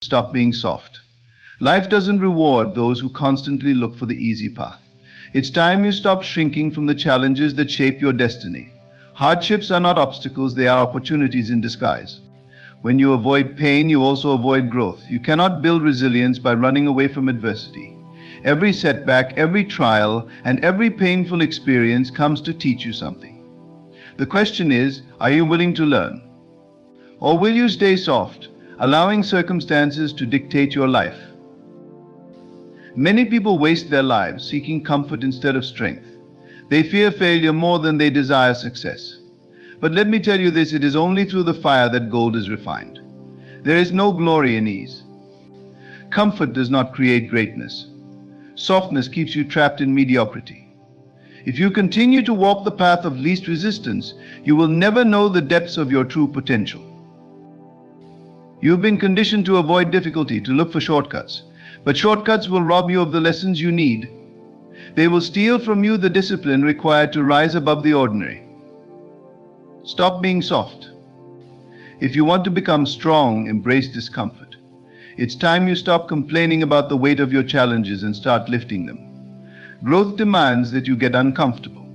Stop being soft. Life doesn't reward those who constantly look for the easy path. It's time you stop shrinking from the challenges that shape your destiny. Hardships are not obstacles, they are opportunities in disguise. When you avoid pain, you also avoid growth. You cannot build resilience by running away from adversity. Every setback, every trial, and every painful experience comes to teach you something. The question is, are you willing to learn? Or will you stay soft, allowing circumstances to dictate your life? Many people waste their lives seeking comfort instead of strength. They fear failure more than they desire success. But let me tell you this, it is only through the fire that gold is refined. There is no glory in ease. Comfort does not create greatness. Softness keeps you trapped in mediocrity. If you continue to walk the path of least resistance, you will never know the depths of your true potential. You've been conditioned to avoid difficulty, to look for shortcuts. But shortcuts will rob you of the lessons you need. They will steal from you the discipline required to rise above the ordinary. Stop being soft. If you want to become strong, embrace discomfort. It's time you stop complaining about the weight of your challenges and start lifting them. Growth demands that you get uncomfortable.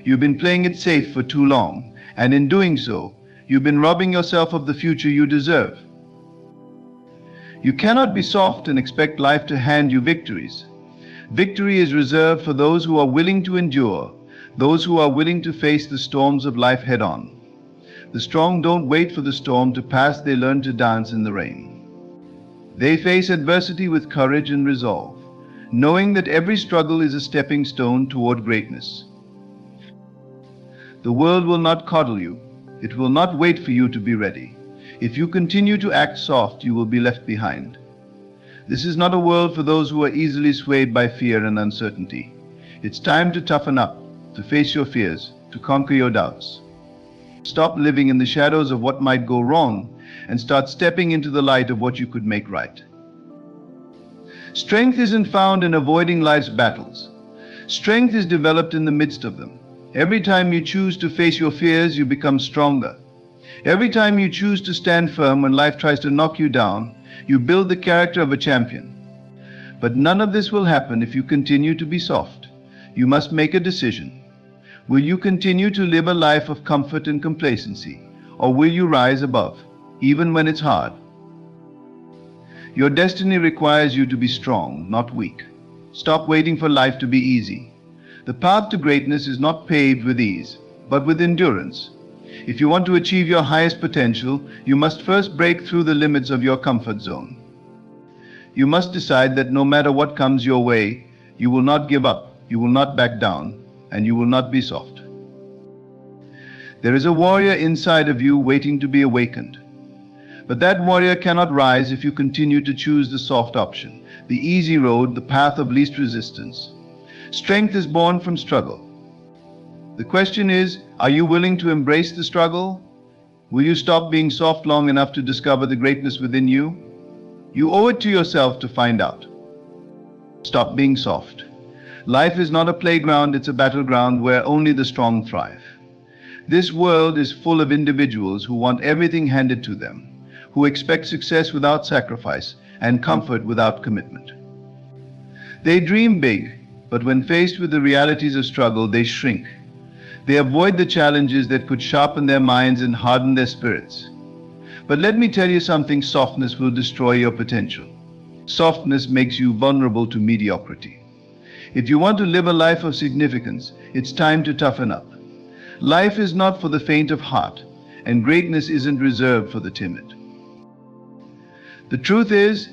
You've been playing it safe for too long, and in doing so, you've been robbing yourself of the future you deserve. You cannot be soft and expect life to hand you victories. Victory is reserved for those who are willing to endure, those who are willing to face the storms of life head on. The strong don't wait for the storm to pass, they learn to dance in the rain. They face adversity with courage and resolve, knowing that every struggle is a stepping stone toward greatness. The world will not coddle you. It will not wait for you to be ready. If you continue to act soft, you will be left behind. This is not a world for those who are easily swayed by fear and uncertainty. It's time to toughen up, to face your fears, to conquer your doubts. Stop living in the shadows of what might go wrong and start stepping into the light of what you could make right. Strength isn't found in avoiding life's battles. Strength is developed in the midst of them. Every time you choose to face your fears, you become stronger. Every time you choose to stand firm when life tries to knock you down, you build the character of a champion. But none of this will happen if you continue to be soft. You must make a decision. Will you continue to live a life of comfort and complacency, or will you rise above, even when it's hard? Your destiny requires you to be strong, not weak. Stop waiting for life to be easy. The path to greatness is not paved with ease, but with endurance. If you want to achieve your highest potential, you must first break through the limits of your comfort zone. You must decide that no matter what comes your way, you will not give up, you will not back down, and you will not be soft. There is a warrior inside of you waiting to be awakened. But that warrior cannot rise if you continue to choose the soft option, the easy road, the path of least resistance. Strength is born from struggle. The question is, are you willing to embrace the struggle? Will you stop being soft long enough to discover the greatness within you? You owe it to yourself to find out. Stop being soft. Life is not a playground, it's a battleground where only the strong thrive. This world is full of individuals who want everything handed to them, who expect success without sacrifice and comfort without commitment. They dream big, but when faced with the realities of struggle, they shrink. They avoid the challenges that could sharpen their minds and harden their spirits. But let me tell you something, softness will destroy your potential. Softness makes you vulnerable to mediocrity. If you want to live a life of significance, it's time to toughen up. Life is not for the faint of heart, and greatness isn't reserved for the timid. The truth is,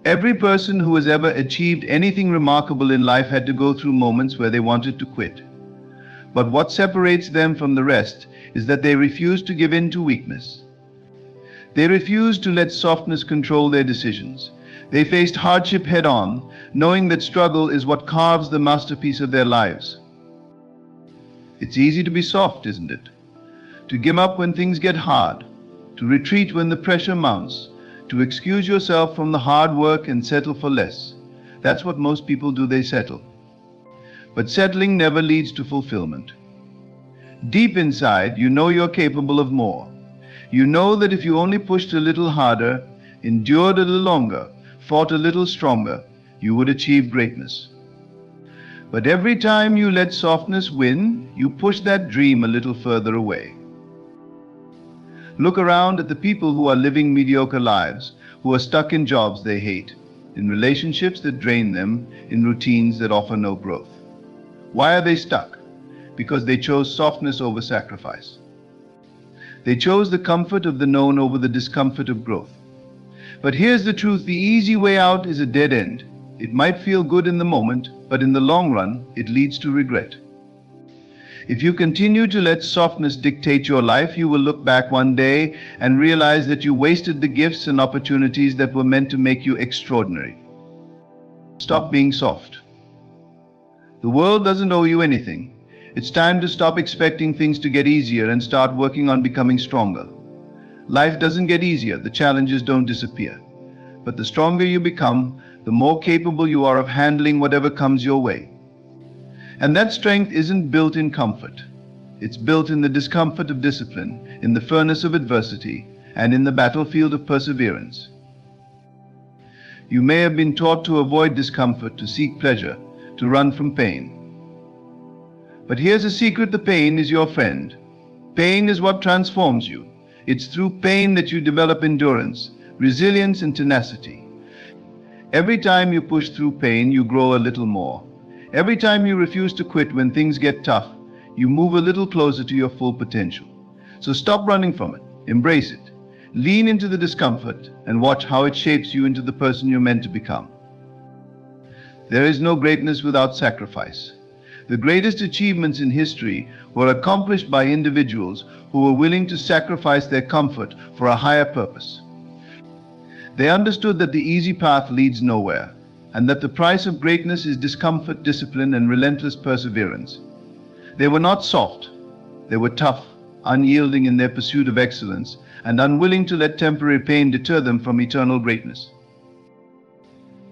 every person who has ever achieved anything remarkable in life had to go through moments where they wanted to quit. But what separates them from the rest is that they refuse to give in to weakness. They refuse to let softness control their decisions. They faced hardship head on, knowing that struggle is what carves the masterpiece of their lives. It's easy to be soft, isn't it? To give up when things get hard, to retreat when the pressure mounts, to excuse yourself from the hard work and settle for less. That's what most people do, they settle. But settling never leads to fulfillment. Deep inside, you know you're capable of more. You know that if you only pushed a little harder, endured a little longer, fought a little stronger, you would achieve greatness. But every time you let softness win, you push that dream a little further away. Look around at the people who are living mediocre lives, who are stuck in jobs they hate, in relationships that drain them, in routines that offer no growth. Why are they stuck? Because they chose softness over sacrifice. They chose the comfort of the known over the discomfort of growth. But here's the truth, the easy way out is a dead end. It might feel good in the moment, but in the long run, it leads to regret. If you continue to let softness dictate your life, you will look back one day and realize that you wasted the gifts and opportunities that were meant to make you extraordinary. Stop being soft. The world doesn't owe you anything. It's time to stop expecting things to get easier and start working on becoming stronger. Life doesn't get easier, the challenges don't disappear. But the stronger you become, the more capable you are of handling whatever comes your way. And that strength isn't built in comfort. It's built in the discomfort of discipline, in the furnace of adversity, and in the battlefield of perseverance. You may have been taught to avoid discomfort, to seek pleasure, to run from pain. But here's a secret: the pain is your friend. Pain is what transforms you. It's through pain that you develop endurance, resilience, and tenacity. Every time you push through pain, you grow a little more. Every time you refuse to quit when things get tough, you move a little closer to your full potential. So stop running from it. Embrace it. Lean into the discomfort and watch how it shapes you into the person you're meant to become. There is no greatness without sacrifice. The greatest achievements in history were accomplished by individuals who were willing to sacrifice their comfort for a higher purpose. They understood that the easy path leads nowhere, and that the price of greatness is discomfort, discipline, and relentless perseverance. They were not soft. They were tough, unyielding in their pursuit of excellence, and unwilling to let temporary pain deter them from eternal greatness.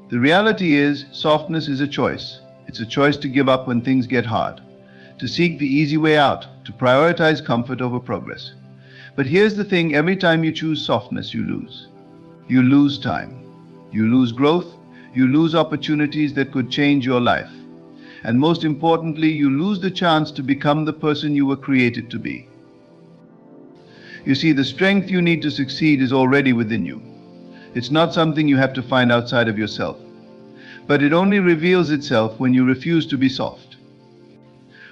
The reality is, softness is a choice. It's a choice to give up when things get hard, to seek the easy way out, to prioritize comfort over progress. But here's the thing, every time you choose softness, you lose. You lose time. You lose growth. You lose opportunities that could change your life. And most importantly, you lose the chance to become the person you were created to be. You see, the strength you need to succeed is already within you. It's not something you have to find outside of yourself. But it only reveals itself when you refuse to be soft.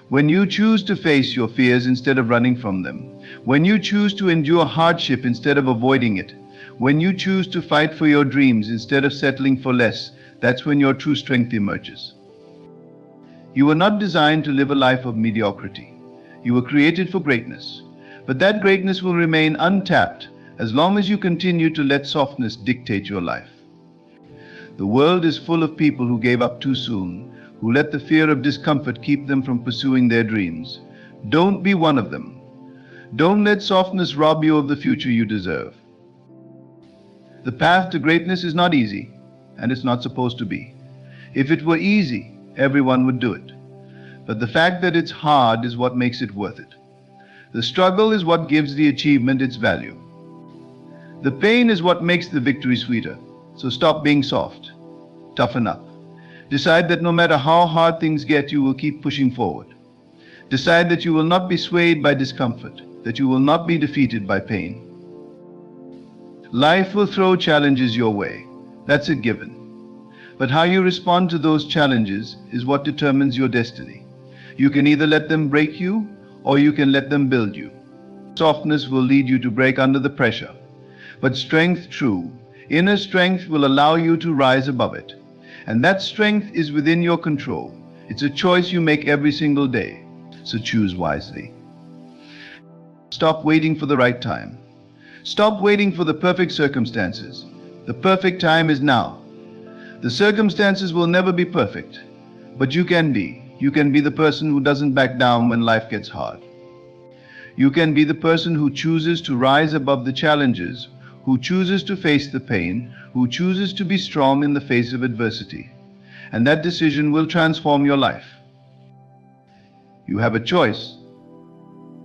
When you choose to face your fears instead of running from them. When you choose to endure hardship instead of avoiding it. When you choose to fight for your dreams instead of settling for less, that's when your true strength emerges. You were not designed to live a life of mediocrity. You were created for greatness. But that greatness will remain untapped as long as you continue to let softness dictate your life. The world is full of people who gave up too soon, who let the fear of discomfort keep them from pursuing their dreams. Don't be one of them. Don't let softness rob you of the future you deserve. The path to greatness is not easy, and it's not supposed to be. If it were easy, everyone would do it. But the fact that it's hard is what makes it worth it. The struggle is what gives the achievement its value. The pain is what makes the victory sweeter. So stop being soft. Toughen up. Decide that no matter how hard things get, you will keep pushing forward. Decide that you will not be swayed by discomfort, that you will not be defeated by pain. Life will throw challenges your way. That's a given. But how you respond to those challenges is what determines your destiny. You can either let them break you, or you can let them build you. Softness will lead you to break under the pressure. But strength, true, inner strength, will allow you to rise above it. And that strength is within your control. It's a choice you make every single day. So choose wisely. Stop waiting for the right time. Stop waiting for the perfect circumstances. The perfect time is now. The circumstances will never be perfect, but you can be. You can be the person who doesn't back down when life gets hard. You can be the person who chooses to rise above the challenges, who chooses to face the pain, who chooses to be strong in the face of adversity. And that decision will transform your life. You have a choice.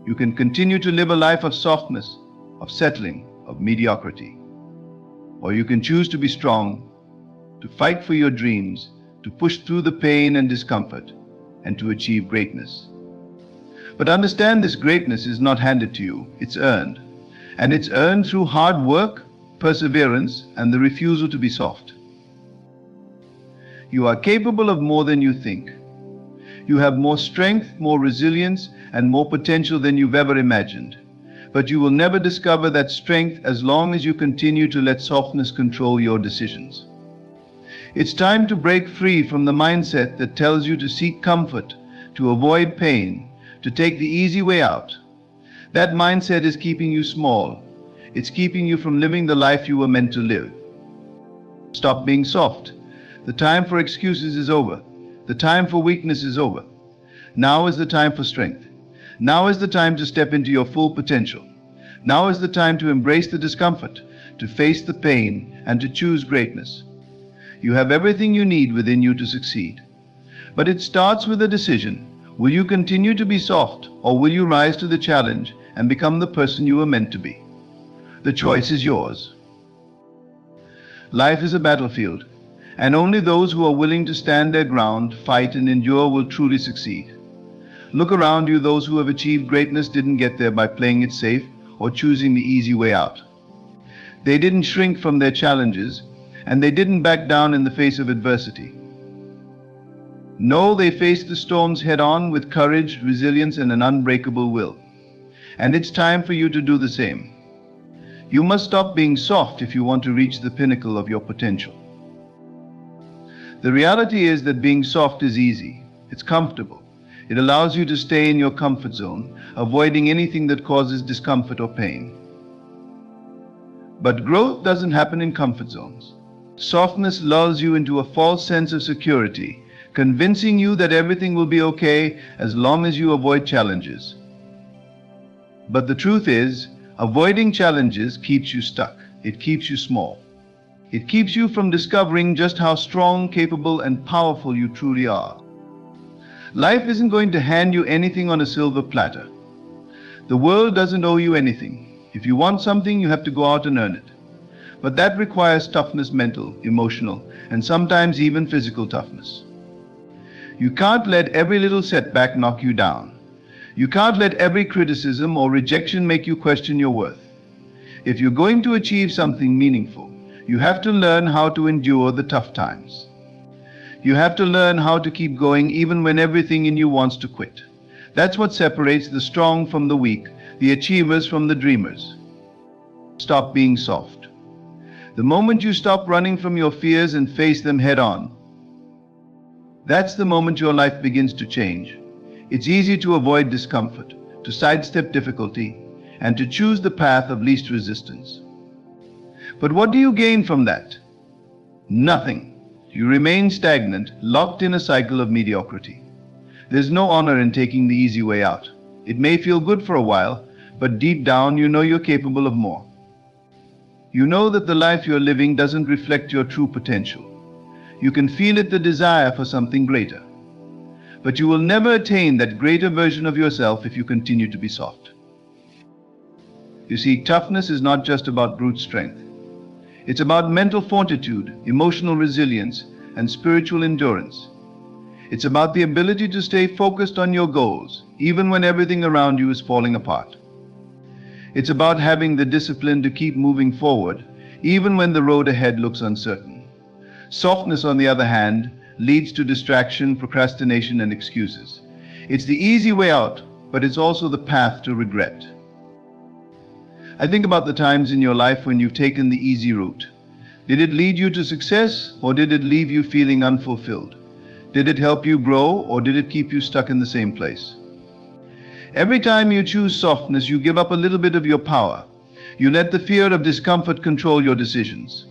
You can continue to live a life of softness, of settling, of mediocrity. or you can choose to be strong, to fight for your dreams, to push through the pain and discomfort, and to achieve greatness. But understand, this greatness is not handed to you, it's earned. And it's earned through hard work, perseverance, and the refusal to be soft. You are capable of more than you think. You have more strength, more resilience, and more potential than you've ever imagined. But you will never discover that strength as long as you continue to let softness control your decisions. It's time to break free from the mindset that tells you to seek comfort, to avoid pain, to take the easy way out. That mindset is keeping you small. It's keeping you from living the life you were meant to live. Stop being soft. The time for excuses is over. The time for weakness is over. Now is the time for strength. Now is the time to step into your full potential. Now is the time to embrace the discomfort, to face the pain, and to choose greatness. You have everything you need within you to succeed. But it starts with a decision. Will you continue to be soft, or will you rise to the challenge and become the person you were meant to be? The choice is yours. Life is a battlefield, and only those who are willing to stand their ground, fight, and endure will truly succeed. Look around you. Those who have achieved greatness didn't get there by playing it safe or choosing the easy way out. They didn't shrink from their challenges, and they didn't back down in the face of adversity. No, they faced the storms head-on with courage, resilience, and an unbreakable will. And it's time for you to do the same. You must stop being soft if you want to reach the pinnacle of your potential. The reality is that being soft is easy. It's comfortable. It allows you to stay in your comfort zone, avoiding anything that causes discomfort or pain. But growth doesn't happen in comfort zones. Softness lulls you into a false sense of security, convincing you that everything will be okay as long as you avoid challenges. But the truth is, avoiding challenges keeps you stuck. It keeps you small. It keeps you from discovering just how strong, capable, and powerful you truly are. Life isn't going to hand you anything on a silver platter. The world doesn't owe you anything. If you want something, you have to go out and earn it. But that requires toughness, mental, emotional, and sometimes even physical toughness. You can't let every little setback knock you down. You can't let every criticism or rejection make you question your worth. If you're going to achieve something meaningful, you have to learn how to endure the tough times. You have to learn how to keep going even when everything in you wants to quit. That's what separates the strong from the weak, the achievers from the dreamers. Stop being soft. The moment you stop running from your fears and face them head on, that's the moment your life begins to change. It's easy to avoid discomfort, to sidestep difficulty, and to choose the path of least resistance. But what do you gain from that? Nothing. You remain stagnant, locked in a cycle of mediocrity. There's no honor in taking the easy way out. It may feel good for a while, but deep down you know you're capable of more. You know that the life you're living doesn't reflect your true potential. You can feel it, the desire for something greater. But you will never attain that greater version of yourself if you continue to be soft. You see, toughness is not just about brute strength. It's about mental fortitude, emotional resilience, and spiritual endurance. It's about the ability to stay focused on your goals, even when everything around you is falling apart. It's about having the discipline to keep moving forward, even when the road ahead looks uncertain. Softness, on the other hand, leads to distraction, procrastination, and excuses. It's the easy way out, but it's also the path to regret. I think about the times in your life when you've taken the easy route. Did it lead you to success, or did it leave you feeling unfulfilled? Did it help you grow, or did it keep you stuck in the same place? Every time you choose softness, you give up a little bit of your power. You let the fear of discomfort control your decisions.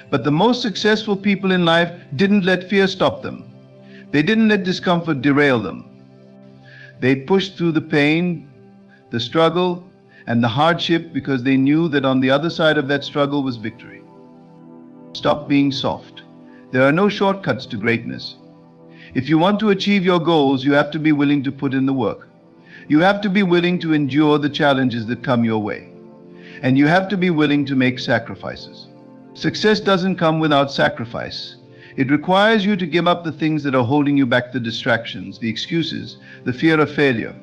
But the most successful people in life didn't let fear stop them. They didn't let discomfort derail them. They pushed through the pain, the struggle, and the hardship because they knew that on the other side of that struggle was victory. Stop being soft. There are no shortcuts to greatness. If you want to achieve your goals, you have to be willing to put in the work. You have to be willing to endure the challenges that come your way. And you have to be willing to make sacrifices. Success doesn't come without sacrifice. It requires you to give up the things that are holding you back, the distractions, the excuses, the fear of failure.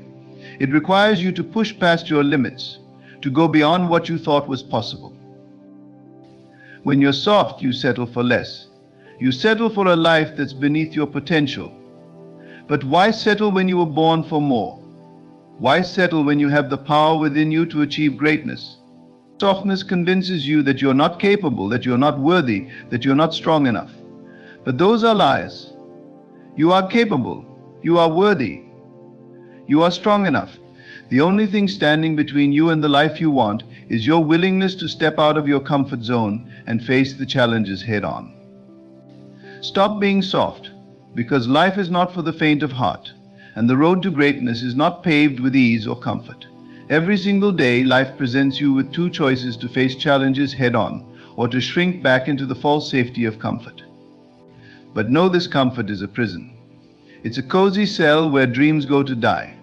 It requires you to push past your limits, to go beyond what you thought was possible. When you're soft, you settle for less. You settle for a life that's beneath your potential. But why settle when you were born for more? Why settle when you have the power within you to achieve greatness? Softness convinces you that you're not capable, that you're not worthy, that you're not strong enough. But those are lies. You are capable. You are worthy. You are strong enough. The only thing standing between you and the life you want is your willingness to step out of your comfort zone and face the challenges head on. Stop being soft, because life is not for the faint of heart, and the road to greatness is not paved with ease or comfort. Every single day, life presents you with two choices: to face challenges head on, or to shrink back into the false safety of comfort. But know this: comfort is a prison. It's a cozy cell where dreams go to die.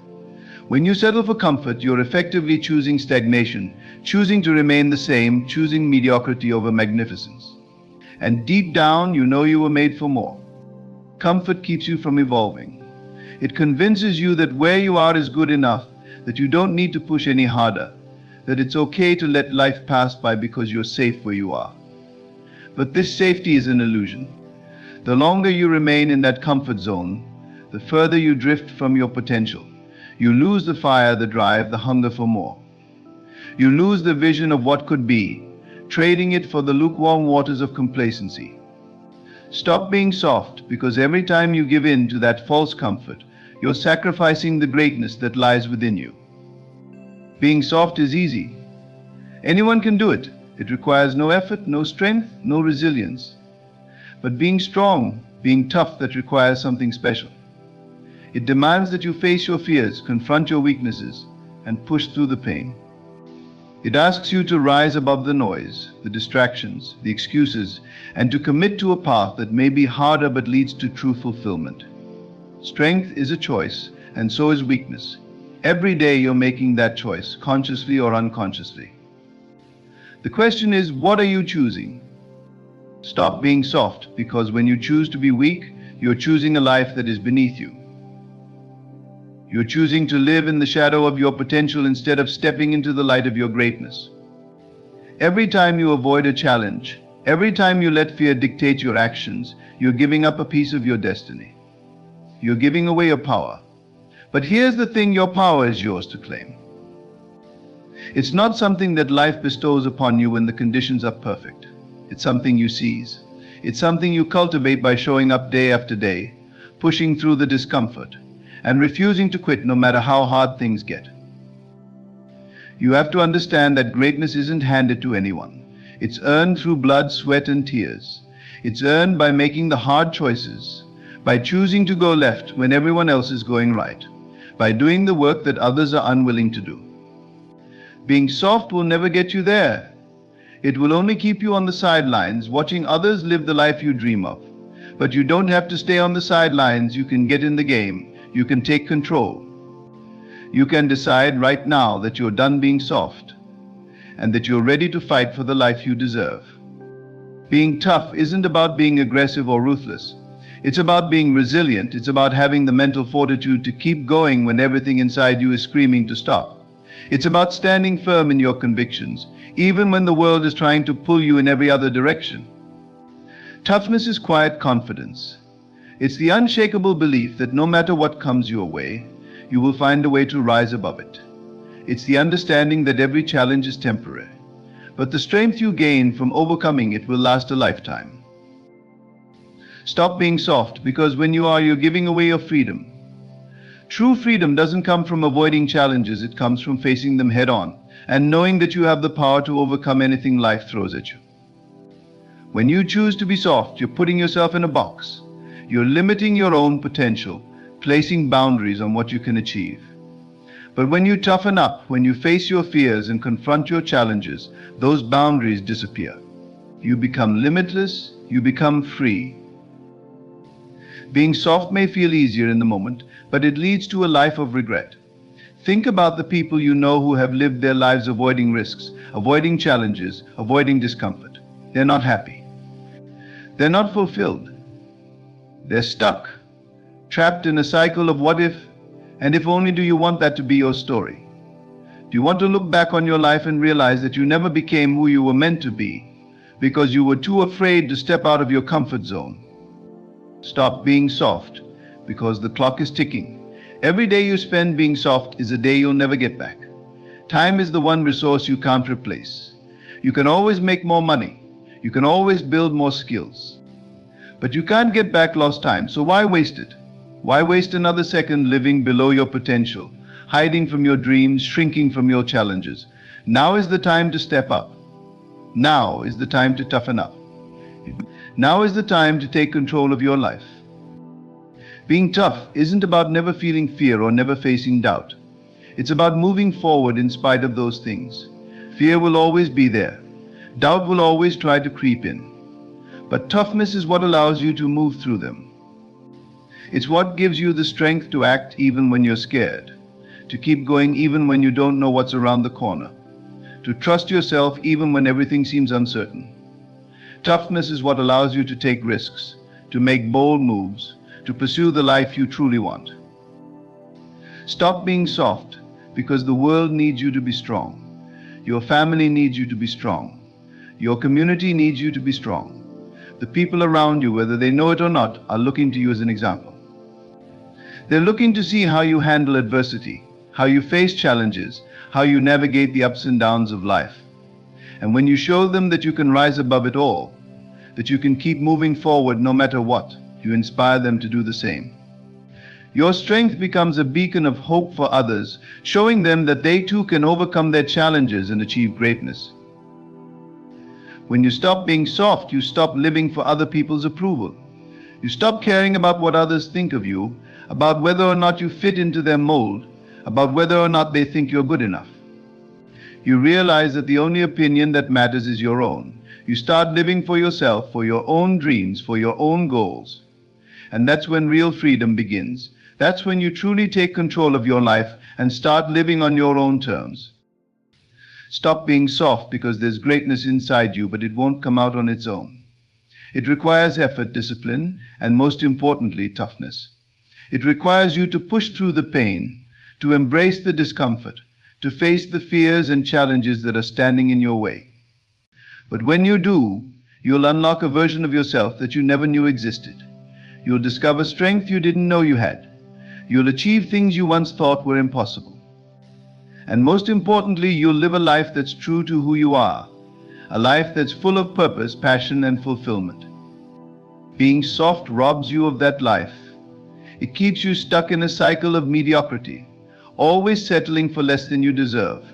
When you settle for comfort, you're effectively choosing stagnation, choosing to remain the same, choosing mediocrity over magnificence. And deep down, you know you were made for more. Comfort keeps you from evolving. It convinces you that where you are is good enough, that you don't need to push any harder, that it's okay to let life pass by because you're safe where you are. But this safety is an illusion. The longer you remain in that comfort zone, the further you drift from your potential. You lose the fire, the drive, the hunger for more. You lose the vision of what could be, trading it for the lukewarm waters of complacency. Stop being soft, because every time you give in to that false comfort, you're sacrificing the greatness that lies within you. Being soft is easy. Anyone can do it. It requires no effort, no strength, no resilience. But being strong, being tough, that requires something special. It demands that you face your fears, confront your weaknesses, and push through the pain. It asks you to rise above the noise, the distractions, the excuses, and to commit to a path that may be harder but leads to true fulfillment. Strength is a choice, and so is weakness. Every day you're making that choice, consciously or unconsciously. The question is, what are you choosing? Stop being soft, because when you choose to be weak, you're choosing a life that is beneath you. You're choosing to live in the shadow of your potential instead of stepping into the light of your greatness. Every time you avoid a challenge, every time you let fear dictate your actions, you're giving up a piece of your destiny. You're giving away your power. But here's the thing: your power is yours to claim. It's not something that life bestows upon you when the conditions are perfect. It's something you seize. It's something you cultivate by showing up day after day, pushing through the discomfort, and refusing to quit no matter how hard things get. You have to understand that greatness isn't handed to anyone. It's earned through blood, sweat, and tears. It's earned by making the hard choices, by choosing to go left when everyone else is going right, by doing the work that others are unwilling to do. Being soft will never get you there. It will only keep you on the sidelines, watching others live the life you dream of. But you don't have to stay on the sidelines. You can get in the game. You can take control. You can decide right now that you're done being soft and that you're ready to fight for the life you deserve. Being tough isn't about being aggressive or ruthless. It's about being resilient. It's about having the mental fortitude to keep going when everything inside you is screaming to stop. It's about standing firm in your convictions, even when the world is trying to pull you in every other direction. Toughness is quiet confidence. It's the unshakable belief that no matter what comes your way, you will find a way to rise above it. It's the understanding that every challenge is temporary, but the strength you gain from overcoming it will last a lifetime. Stop being soft, because when you are, you're giving away your freedom. True freedom doesn't come from avoiding challenges. It comes from facing them head on and knowing that you have the power to overcome anything life throws at you. When you choose to be soft, you're putting yourself in a box. You're limiting your own potential, placing boundaries on what you can achieve. But when you toughen up, when you face your fears and confront your challenges, those boundaries disappear. You become limitless, you become free. Being soft may feel easier in the moment, but it leads to a life of regret. Think about the people you know who have lived their lives avoiding risks, avoiding challenges, avoiding discomfort. They're not happy. They're not fulfilled. They're stuck, trapped in a cycle of what if, and if only. Do you want that to be your story? Do you want to look back on your life and realize that you never became who you were meant to be because you were too afraid to step out of your comfort zone? Stop being soft because the clock is ticking. Every day you spend being soft is a day you'll never get back. Time is the one resource you can't replace. You can always make more money. You can always build more skills. But you can't get back lost time, so why waste it? Why waste another second living below your potential, hiding from your dreams, shrinking from your challenges? Now is the time to step up. Now is the time to toughen up. Now is the time to take control of your life. Being tough isn't about never feeling fear or never facing doubt. It's about moving forward in spite of those things. Fear will always be there. Doubt will always try to creep in. But toughness is what allows you to move through them. It's what gives you the strength to act even when you're scared, to keep going even when you don't know what's around the corner, to trust yourself even when everything seems uncertain. Toughness is what allows you to take risks, to make bold moves, to pursue the life you truly want. Stop being soft because the world needs you to be strong. Your family needs you to be strong. Your community needs you to be strong. The people around you, whether they know it or not, are looking to you as an example. They're looking to see how you handle adversity, how you face challenges, how you navigate the ups and downs of life. And when you show them that you can rise above it all, that you can keep moving forward no matter what, you inspire them to do the same. Your strength becomes a beacon of hope for others, showing them that they too can overcome their challenges and achieve greatness. When you stop being soft, you stop living for other people's approval. You stop caring about what others think of you, about whether or not you fit into their mold, about whether or not they think you're good enough. You realize that the only opinion that matters is your own. You start living for yourself, for your own dreams, for your own goals. And that's when real freedom begins. That's when you truly take control of your life and start living on your own terms. Stop being soft because there's greatness inside you, but it won't come out on its own. It requires effort, discipline, and most importantly, toughness. It requires you to push through the pain, to embrace the discomfort, to face the fears and challenges that are standing in your way. But when you do, you'll unlock a version of yourself that you never knew existed. You'll discover strength you didn't know you had. You'll achieve things you once thought were impossible. And most importantly, you'll live a life that's true to who you are, a life that's full of purpose, passion, and fulfillment. Being soft robs you of that life. It keeps you stuck in a cycle of mediocrity, always settling for less than you deserve,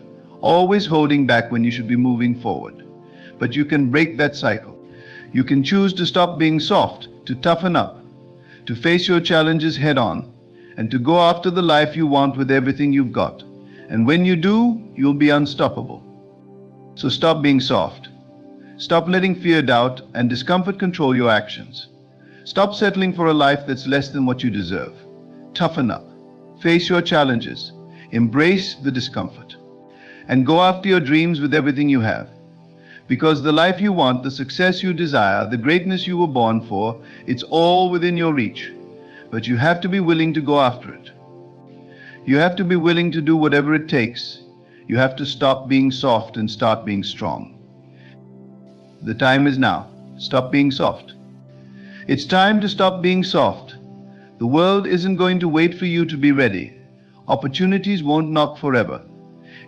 always holding back when you should be moving forward. But you can break that cycle. You can choose to stop being soft, to toughen up, to face your challenges head on, and to go after the life you want with everything you've got. And when you do, you'll be unstoppable. So stop being soft. Stop letting fear, doubt, and discomfort control your actions. Stop settling for a life that's less than what you deserve. Toughen up. Face your challenges. Embrace the discomfort. And go after your dreams with everything you have. Because the life you want, the success you desire, the greatness you were born for, it's all within your reach. But you have to be willing to go after it. You have to be willing to do whatever it takes. You have to stop being soft and start being strong. The time is now. Stop being soft. It's time to stop being soft. The world isn't going to wait for you to be ready. Opportunities won't knock forever.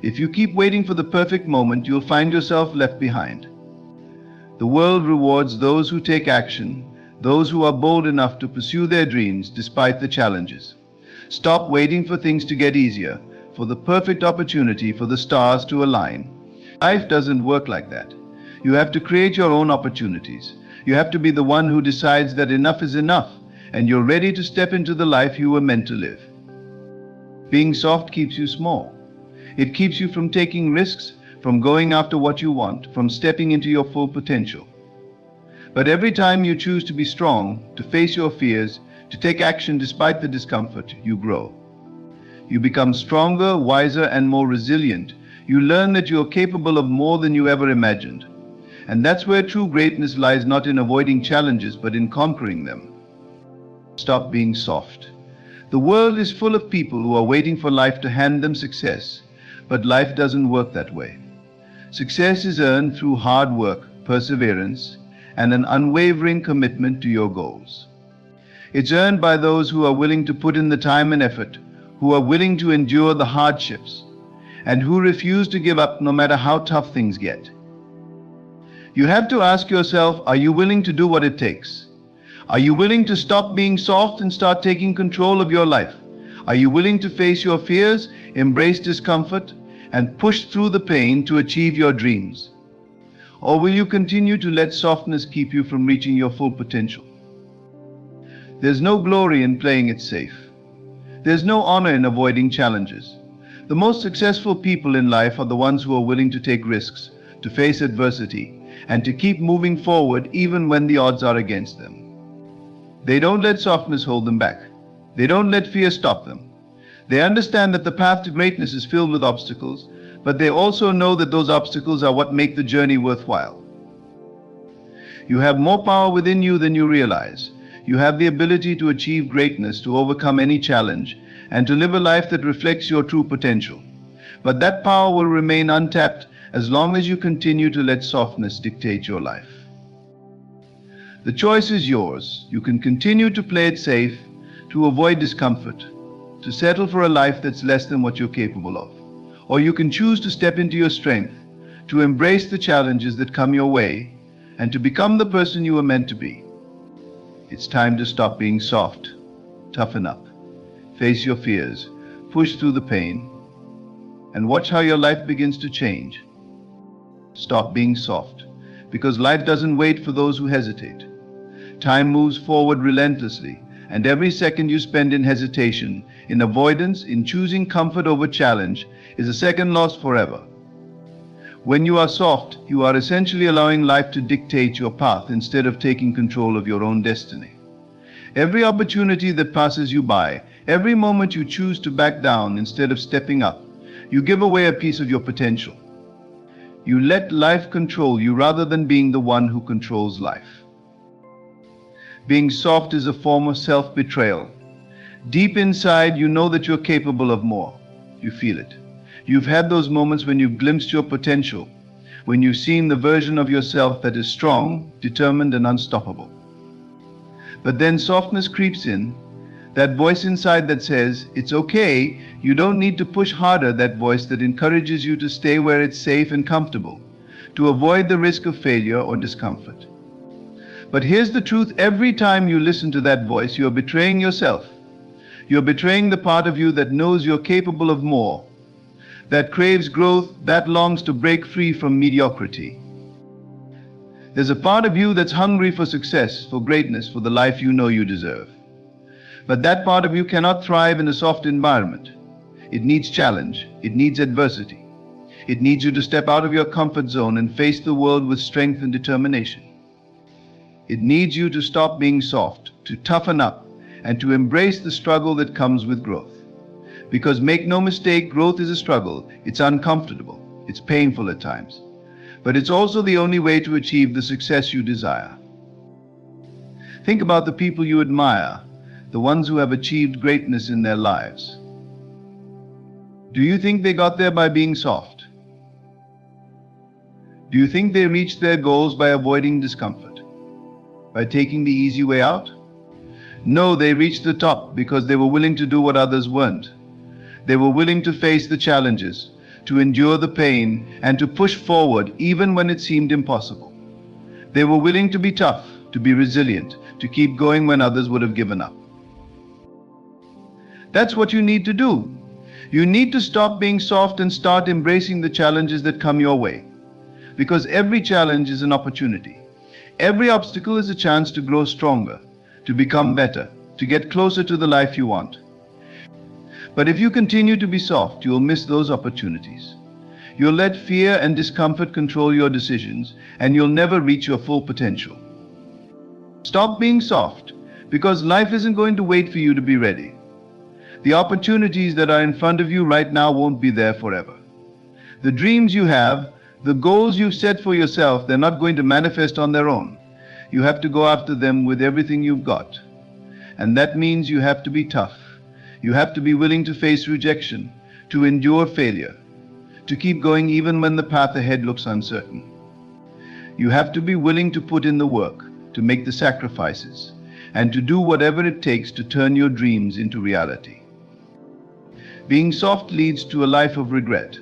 If you keep waiting for the perfect moment, you'll find yourself left behind. The world rewards those who take action, those who are bold enough to pursue their dreams despite the challenges. Stop waiting for things to get easier, for the perfect opportunity, for the stars to align. Life doesn't work like that. You have to create your own opportunities. You have to be the one who decides that enough is enough, and you're ready to step into the life you were meant to live. Being soft keeps you small. It keeps you from taking risks, from going after what you want, from stepping into your full potential. But every time you choose to be strong, to face your fears, to take action despite the discomfort, you grow. You become stronger, wiser, and more resilient. You learn that you are capable of more than you ever imagined. And that's where true greatness lies, not in avoiding challenges, but in conquering them. Stop being soft. The world is full of people who are waiting for life to hand them success, but life doesn't work that way. Success is earned through hard work, perseverance, and an unwavering commitment to your goals. It's earned by those who are willing to put in the time and effort, who are willing to endure the hardships, and who refuse to give up no matter how tough things get. You have to ask yourself, are you willing to do what it takes? Are you willing to stop being soft and start taking control of your life? Are you willing to face your fears, embrace discomfort, and push through the pain to achieve your dreams? Or will you continue to let softness keep you from reaching your full potential? There's no glory in playing it safe. There's no honor in avoiding challenges. The most successful people in life are the ones who are willing to take risks, to face adversity, and to keep moving forward even when the odds are against them. They don't let softness hold them back. They don't let fear stop them. They understand that the path to greatness is filled with obstacles, but they also know that those obstacles are what make the journey worthwhile. You have more power within you than you realize. You have the ability to achieve greatness, to overcome any challenge, and to live a life that reflects your true potential. But that power will remain untapped as long as you continue to let softness dictate your life. The choice is yours. You can continue to play it safe, to avoid discomfort, to settle for a life that's less than what you're capable of. Or you can choose to step into your strength, to embrace the challenges that come your way, and to become the person you were meant to be. It's time to stop being soft. Toughen up. Face your fears. Push through the pain. And watch how your life begins to change. Stop being soft, because life doesn't wait for those who hesitate. Time moves forward relentlessly, and every second you spend in hesitation, in avoidance, in choosing comfort over challenge, is a second lost forever. When you are soft, you are essentially allowing life to dictate your path instead of taking control of your own destiny. Every opportunity that passes you by, every moment you choose to back down instead of stepping up, you give away a piece of your potential. You let life control you rather than being the one who controls life. Being soft is a form of self-betrayal. Deep inside, you know that you're capable of more. You feel it. You've had those moments when you've glimpsed your potential, when you've seen the version of yourself that is strong, determined, and unstoppable. But then softness creeps in, that voice inside that says, it's okay, you don't need to push harder, that voice that encourages you to stay where it's safe and comfortable, to avoid the risk of failure or discomfort. But here's the truth, every time you listen to that voice, you're betraying yourself. You're betraying the part of you that knows you're capable of more, that craves growth, that longs to break free from mediocrity. There's a part of you that's hungry for success, for greatness, for the life you know you deserve. But that part of you cannot thrive in a soft environment. It needs challenge. It needs adversity. It needs you to step out of your comfort zone and face the world with strength and determination. It needs you to stop being soft, to toughen up, and to embrace the struggle that comes with growth. Because make no mistake, growth is a struggle. It's uncomfortable. It's painful at times. But it's also the only way to achieve the success you desire. Think about the people you admire, the ones who have achieved greatness in their lives. Do you think they got there by being soft? Do you think they reached their goals by avoiding discomfort, by taking the easy way out? No, they reached the top because they were willing to do what others weren't. They were willing to face the challenges, to endure the pain, and to push forward even when it seemed impossible. They were willing to be tough, to be resilient, to keep going when others would have given up. That's what you need to do. You need to stop being soft and start embracing the challenges that come your way. Because every challenge is an opportunity. Every obstacle is a chance to grow stronger, to become better, to get closer to the life you want. But if you continue to be soft, you'll miss those opportunities. You'll let fear and discomfort control your decisions, and you'll never reach your full potential. Stop being soft, because life isn't going to wait for you to be ready. The opportunities that are in front of you right now won't be there forever. The dreams you have, The goals you've set for yourself, they're not going to manifest on their own. You have to go after them with everything you've got. And that means you have to be tough. You have to be willing to face rejection, to endure failure, to keep going even when the path ahead looks uncertain. You have to be willing to put in the work, to make the sacrifices, and to do whatever it takes to turn your dreams into reality. Being soft leads to a life of regret.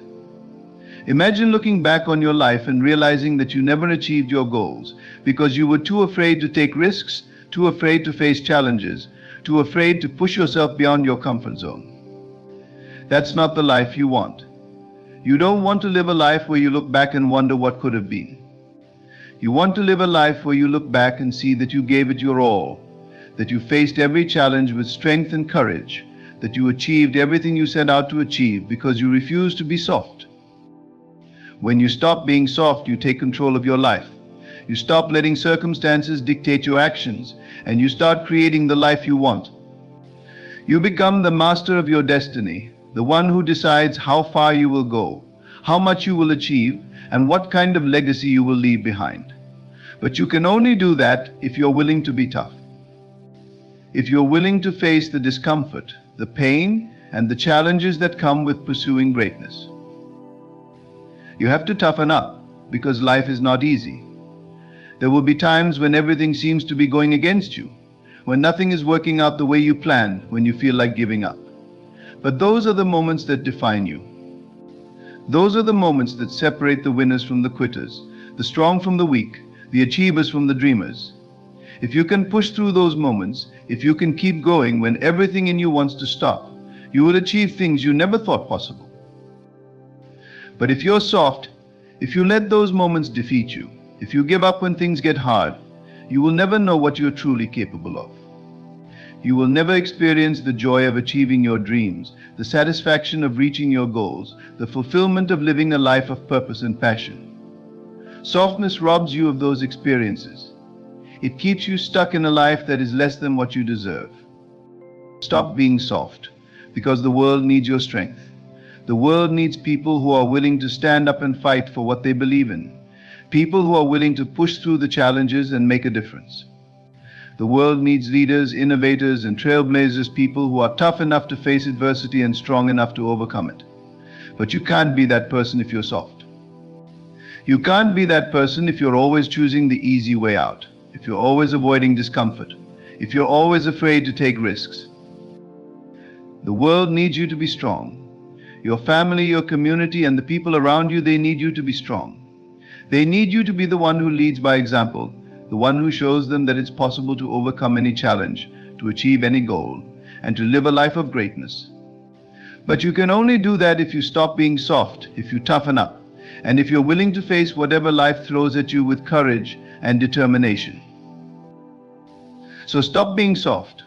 Imagine looking back on your life and realizing that you never achieved your goals because you were too afraid to take risks, too afraid to face challenges, too afraid to push yourself beyond your comfort zone. That's not the life you want. You don't want to live a life where you look back and wonder what could have been. You want to live a life where you look back and see that you gave it your all, that you faced every challenge with strength and courage, that you achieved everything you set out to achieve because you refused to be soft. When you stop being soft, you take control of your life. You stop letting circumstances dictate your actions, and you start creating the life you want. You become the master of your destiny, the one who decides how far you will go, how much you will achieve, and what kind of legacy you will leave behind. But you can only do that if you're willing to be tough. If you're willing to face the discomfort, the pain, and the challenges that come with pursuing greatness. You have to toughen up because life is not easy. There will be times when everything seems to be going against you, when nothing is working out the way you planned, when you feel like giving up. But those are the moments that define you. Those are the moments that separate the winners from the quitters, the strong from the weak, the achievers from the dreamers. If you can push through those moments, if you can keep going when everything in you wants to stop, you will achieve things you never thought possible. But if you're soft, if you let those moments defeat you, if you give up when things get hard, you will never know what you're truly capable of. You will never experience the joy of achieving your dreams, the satisfaction of reaching your goals, the fulfillment of living a life of purpose and passion. Softness robs you of those experiences. It keeps you stuck in a life that is less than what you deserve. Stop being soft, because the world needs your strength. The world needs people who are willing to stand up and fight for what they believe in. People who are willing to push through the challenges and make a difference. The world needs leaders, innovators, and trailblazers, people who are tough enough to face adversity and strong enough to overcome it. But you can't be that person if you're soft. You can't be that person if you're always choosing the easy way out, if you're always avoiding discomfort, if you're always afraid to take risks. The world needs you to be strong. Your family, your community, and the people around you, they need you to be strong. They need you to be the one who leads by example, the one who shows them that it's possible to overcome any challenge, to achieve any goal, and to live a life of greatness. But you can only do that if you stop being soft, if you toughen up, and if you're willing to face whatever life throws at you with courage and determination. So stop being soft.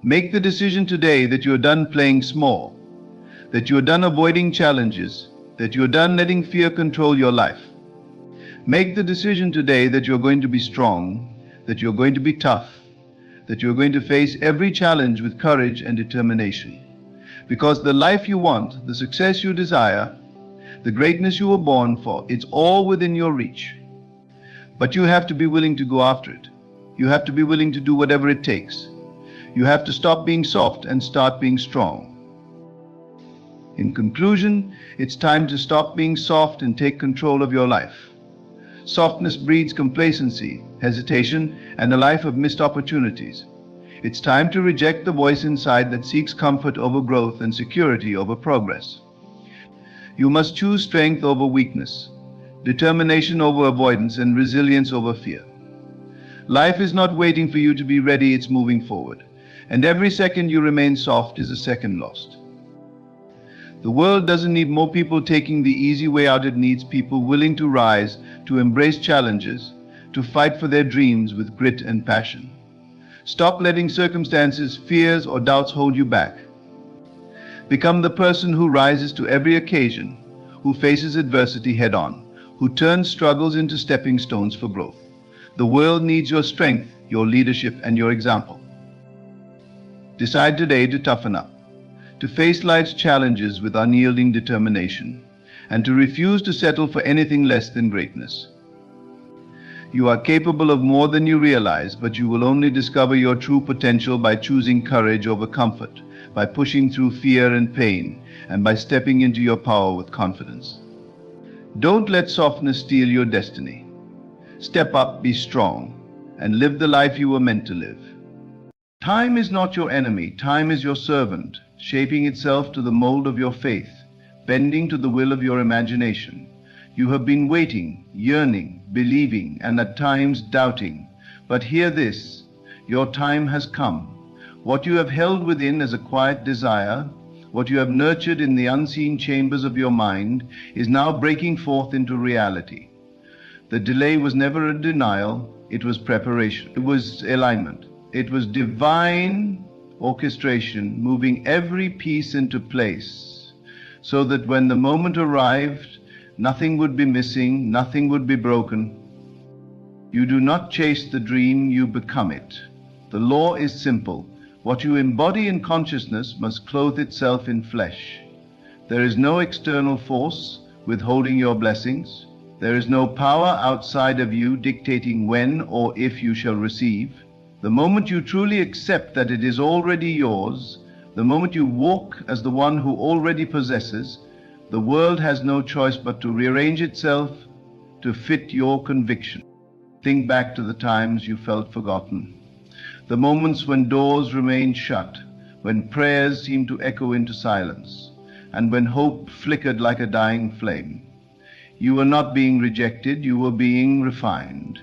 Make the decision today that you're done playing small, that you're done avoiding challenges, that you're done letting fear control your life. Make the decision today that you're going to be strong, that you're going to be tough, that you're going to face every challenge with courage and determination. Because the life you want, the success you desire, the greatness you were born for, it's all within your reach. But you have to be willing to go after it. You have to be willing to do whatever it takes. You have to stop being soft and start being strong. In conclusion, it's time to stop being soft and take control of your life. Softness breeds complacency, hesitation, and a life of missed opportunities. It's time to reject the voice inside that seeks comfort over growth and security over progress. You must choose strength over weakness, determination over avoidance, and resilience over fear. Life is not waiting for you to be ready, it's moving forward. And every second you remain soft is a second lost. The world doesn't need more people taking the easy way out. It needs people willing to rise, to embrace challenges, to fight for their dreams with grit and passion. Stop letting circumstances, fears, or doubts hold you back. Become the person who rises to every occasion, who faces adversity head on, who turns struggles into stepping stones for growth. The world needs your strength, your leadership, and your example. Decide today to toughen up, to face life's challenges with unyielding determination, and to refuse to settle for anything less than greatness. You are capable of more than you realize, but you will only discover your true potential by choosing courage over comfort, by pushing through fear and pain, and by stepping into your power with confidence. Don't let softness steal your destiny. Step up, be strong, and live the life you were meant to live. Time is not your enemy. Time is your servant, shaping itself to the mold of your faith, bending to the will of your imagination. You have been waiting, yearning, believing, and at times doubting. But hear this, your time has come. What you have held within as a quiet desire, what you have nurtured in the unseen chambers of your mind, is now breaking forth into reality. The delay was never a denial, it was preparation. It was alignment. It was divine orchestration, moving every piece into place, so that when the moment arrived, nothing would be missing, nothing would be broken. You do not chase the dream, you become it. The law is simple. What you embody in consciousness must clothe itself in flesh. There is no external force withholding your blessings. There is no power outside of you dictating when or if you shall receive. The moment you truly accept that it is already yours, the moment you walk as the one who already possesses, the world has no choice but to rearrange itself to fit your conviction. Think back to the times you felt forgotten, the moments when doors remained shut, when prayers seemed to echo into silence, and when hope flickered like a dying flame. You were not being rejected, you were being refined.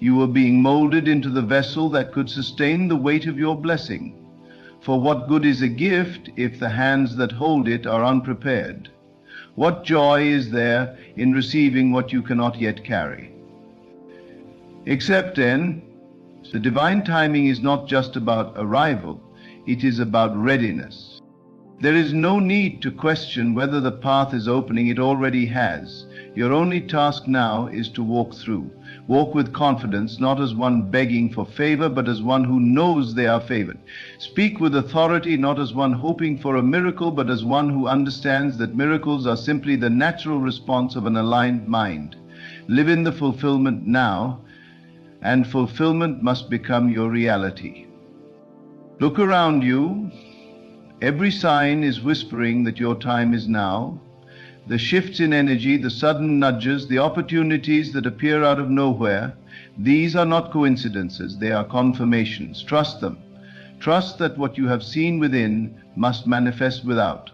You were being molded into the vessel that could sustain the weight of your blessing. For what good is a gift if the hands that hold it are unprepared? What joy is there in receiving what you cannot yet carry? Except then, the divine timing is not just about arrival, it is about readiness. There is no need to question whether the path is opening, it already has. Your only task now is to walk through. Walk with confidence, not as one begging for favor, but as one who knows they are favored. Speak with authority, not as one hoping for a miracle, but as one who understands that miracles are simply the natural response of an aligned mind. Live in the fulfillment now, and fulfillment must become your reality. Look around you. Every sign is whispering that your time is now. The shifts in energy, the sudden nudges, the opportunities that appear out of nowhere, these are not coincidences, they are confirmations. Trust them. Trust that what you have seen within must manifest without.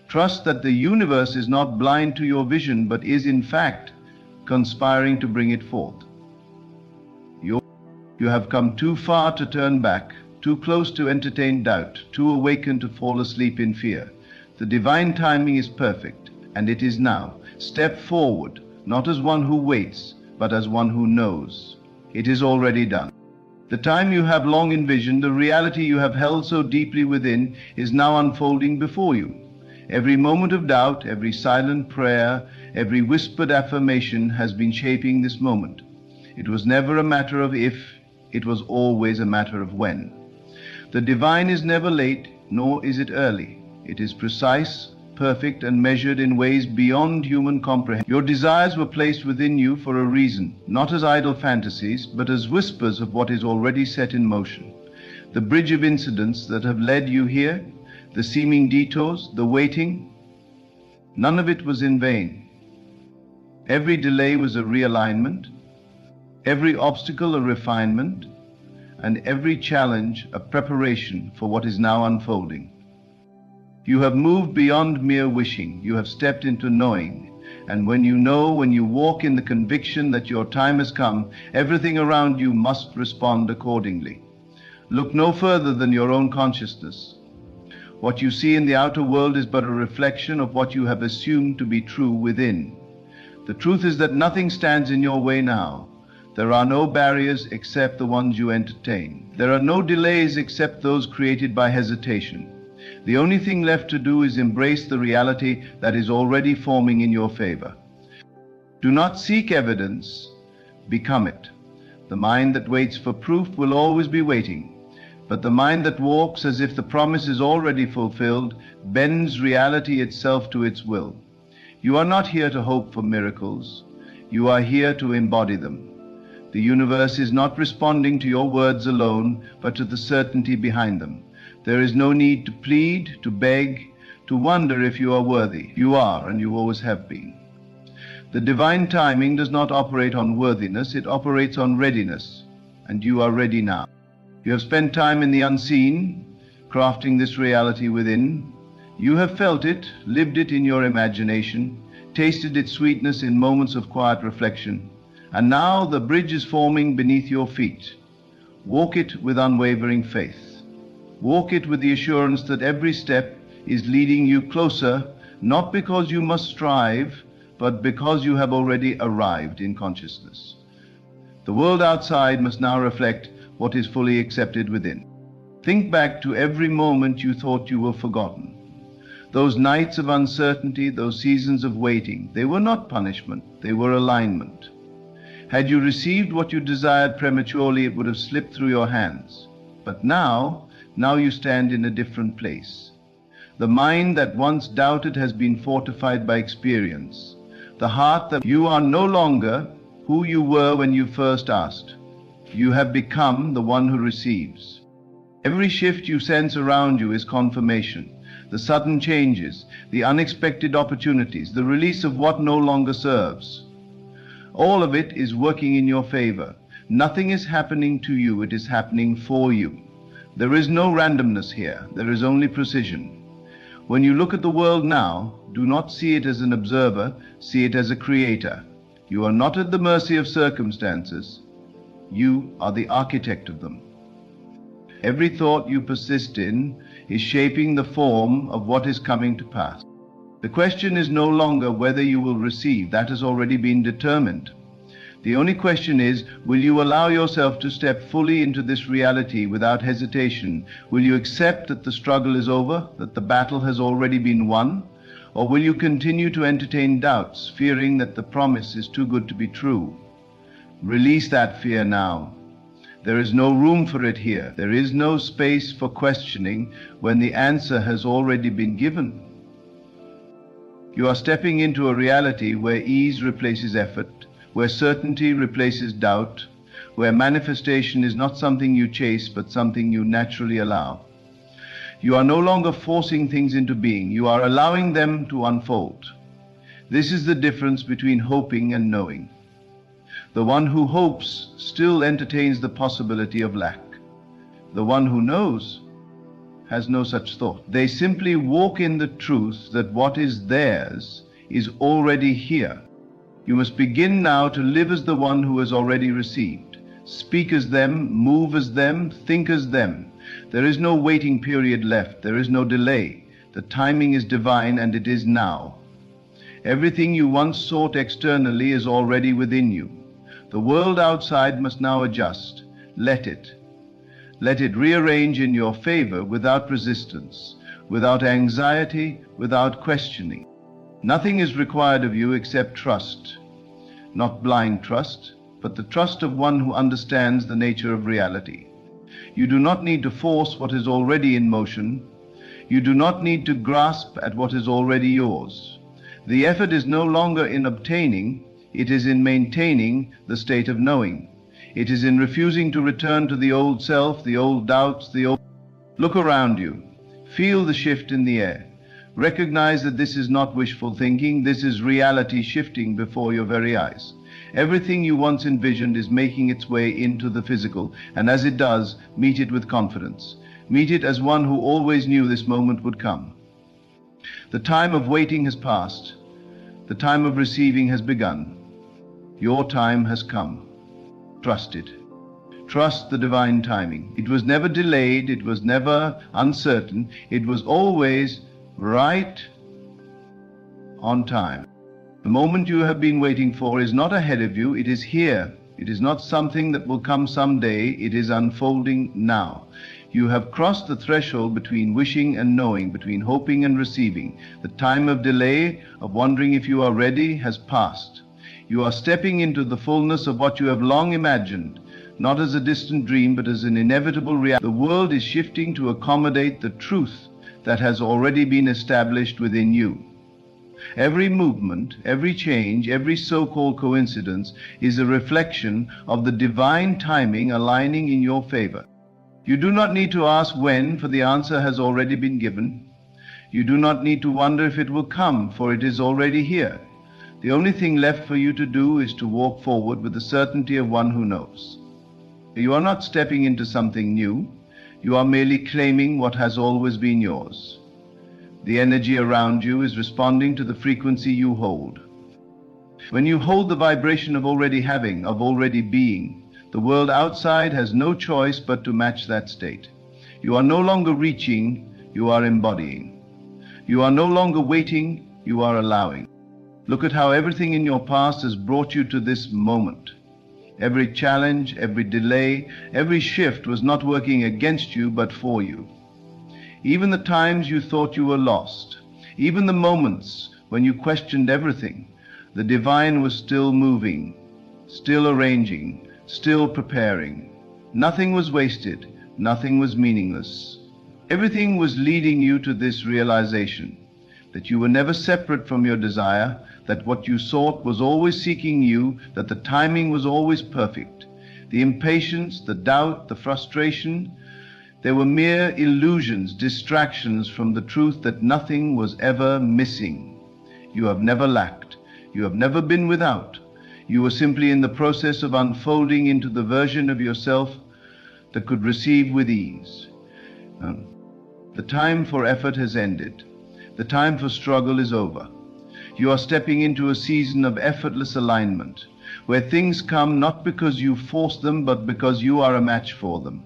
Trust that the universe is not blind to your vision, but is in fact conspiring to bring it forth. You have come too far to turn back, too close to entertain doubt, too awakened to fall asleep in fear. The divine timing is perfect, and it is now. Step forward, not as one who waits, but as one who knows. It is already done. The time you have long envisioned, the reality you have held so deeply within, is now unfolding before you. Every moment of doubt, every silent prayer, every whispered affirmation has been shaping this moment. It was never a matter of if, it was always a matter of when. The divine is never late, nor is it early. It is precise, perfect, and measured in ways beyond human comprehension. Your desires were placed within you for a reason, not as idle fantasies, but as whispers of what is already set in motion. The bridge of incidents that have led you here, the seeming detours, the waiting, none of it was in vain. Every delay was a realignment, every obstacle a refinement, and every challenge a preparation for what is now unfolding. You have moved beyond mere wishing. You have stepped into knowing. And when you know, when you walk in the conviction that your time has come, everything around you must respond accordingly. Look no further than your own consciousness. What you see in the outer world is but a reflection of what you have assumed to be true within. The truth is that nothing stands in your way now. There are no barriers except the ones you entertain. There are no delays except those created by hesitation. The only thing left to do is embrace the reality that is already forming in your favor. Do not seek evidence, become it. The mind that waits for proof will always be waiting, but the mind that walks as if the promise is already fulfilled bends reality itself to its will. You are not here to hope for miracles. You are here to embody them. The universe is not responding to your words alone, but to the certainty behind them. There is no need to plead, to beg, to wonder if you are worthy. You are, and you always have been. The divine timing does not operate on worthiness, it operates on readiness, and you are ready now. You have spent time in the unseen, crafting this reality within. You have felt it, lived it in your imagination, tasted its sweetness in moments of quiet reflection, and now the bridge is forming beneath your feet. Walk it with unwavering faith. Walk it with the assurance that every step is leading you closer, not because you must strive, but because you have already arrived in consciousness. The world outside must now reflect what is fully accepted within. Think back to every moment you thought you were forgotten. Those nights of uncertainty, those seasons of waiting, they were not punishment, they were alignment. Had you received what you desired prematurely, it would have slipped through your hands. But now you stand in a different place. The mind that once doubted has been fortified by experience. The heart that you are no longer who you were when you first asked. You have become the one who receives. Every shift you sense around you is confirmation. The sudden changes, the unexpected opportunities, the release of what no longer serves. All of it is working in your favor. Nothing is happening to you, it is happening for you. There is no randomness here, there is only precision. When you look at the world now, do not see it as an observer, see it as a creator. You are not at the mercy of circumstances. You are the architect of them. Every thought you persist in is shaping the form of what is coming to pass. The question is no longer whether you will receive, that has already been determined. The only question is, will you allow yourself to step fully into this reality without hesitation? Will you accept that the struggle is over, that the battle has already been won? Or will you continue to entertain doubts, fearing that the promise is too good to be true? Release that fear now. There is no room for it here. There is no space for questioning when the answer has already been given. You are stepping into a reality where ease replaces effort, where certainty replaces doubt, where manifestation is not something you chase, but something you naturally allow. You are no longer forcing things into being, you are allowing them to unfold. This is the difference between hoping and knowing. The one who hopes still entertains the possibility of lack. The one who knows has no such thought. They simply walk in the truth that what is theirs is already here. You must begin now to live as the one who has already received. Speak as them, move as them, think as them. There is no waiting period left. There is no delay. The timing is divine, and it is now. Everything you once sought externally is already within you. The world outside must now adjust. Let it. Let it rearrange in your favor without resistance, without anxiety, without questioning. Nothing is required of you except trust. Not blind trust, but the trust of one who understands the nature of reality. You do not need to force what is already in motion. You do not need to grasp at what is already yours. The effort is no longer in obtaining, it is in maintaining the state of knowing. It is in refusing to return to the old self, the old doubts, the old... Look around you. Feel the shift in the air. Recognize that this is not wishful thinking, this is reality shifting before your very eyes. Everything you once envisioned is making its way into the physical, and as it does, meet it with confidence. Meet it as one who always knew this moment would come. The time of waiting has passed. The time of receiving has begun. Your time has come. Trust it. Trust the divine timing. It was never delayed, it was never uncertain, it was always right on time. The moment you have been waiting for is not ahead of you, it is here. It is not something that will come someday, it is unfolding now. You have crossed the threshold between wishing and knowing, between hoping and receiving. The time of delay, of wondering if you are ready, has passed. You are stepping into the fullness of what you have long imagined, not as a distant dream, but as an inevitable reality. The world is shifting to accommodate the truth that has already been established within you. Every movement, every change, every so-called coincidence is a reflection of the divine timing aligning in your favor. You do not need to ask when, for the answer has already been given. You do not need to wonder if it will come, for it is already here. The only thing left for you to do is to walk forward with the certainty of one who knows. You are not stepping into something new. You are merely claiming what has always been yours. The energy around you is responding to the frequency you hold. When you hold the vibration of already having, of already being, the world outside has no choice but to match that state. You are no longer reaching, you are embodying. You are no longer waiting, you are allowing. Look at how everything in your past has brought you to this moment. Every challenge, every delay, every shift was not working against you but for you. Even the times you thought you were lost, even the moments when you questioned everything, the divine was still moving, still arranging, still preparing. Nothing was wasted, nothing was meaningless. Everything was leading you to this realization, that you were never separate from your desire, that what you sought was always seeking you, that the timing was always perfect. The impatience, the doubt, the frustration, they were mere illusions, distractions from the truth that nothing was ever missing. You have never lacked. You have never been without. You were simply in the process of unfolding into the version of yourself that could receive with ease. The time for effort has ended. The time for struggle is over. You are stepping into a season of effortless alignment, where things come not because you force them, but because you are a match for them.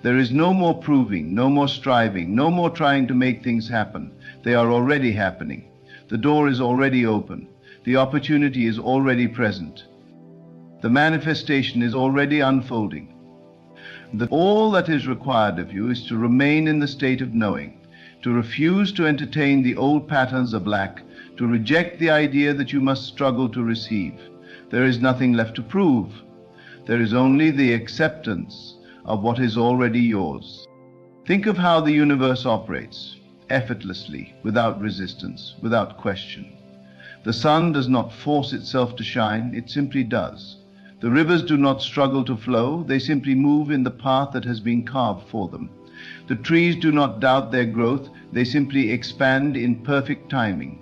There is no more proving, no more striving, no more trying to make things happen. They are already happening. The door is already open. The opportunity is already present. The manifestation is already unfolding. All that is required of you is to remain in the state of knowing, to refuse to entertain the old patterns of lack, to reject the idea that you must struggle to receive. There is nothing left to prove. There is only the acceptance of what is already yours. Think of how the universe operates, effortlessly, without resistance, without question. The sun does not force itself to shine, it simply does. The rivers do not struggle to flow, they simply move in the path that has been carved for them. The trees do not doubt their growth, they simply expand in perfect timing.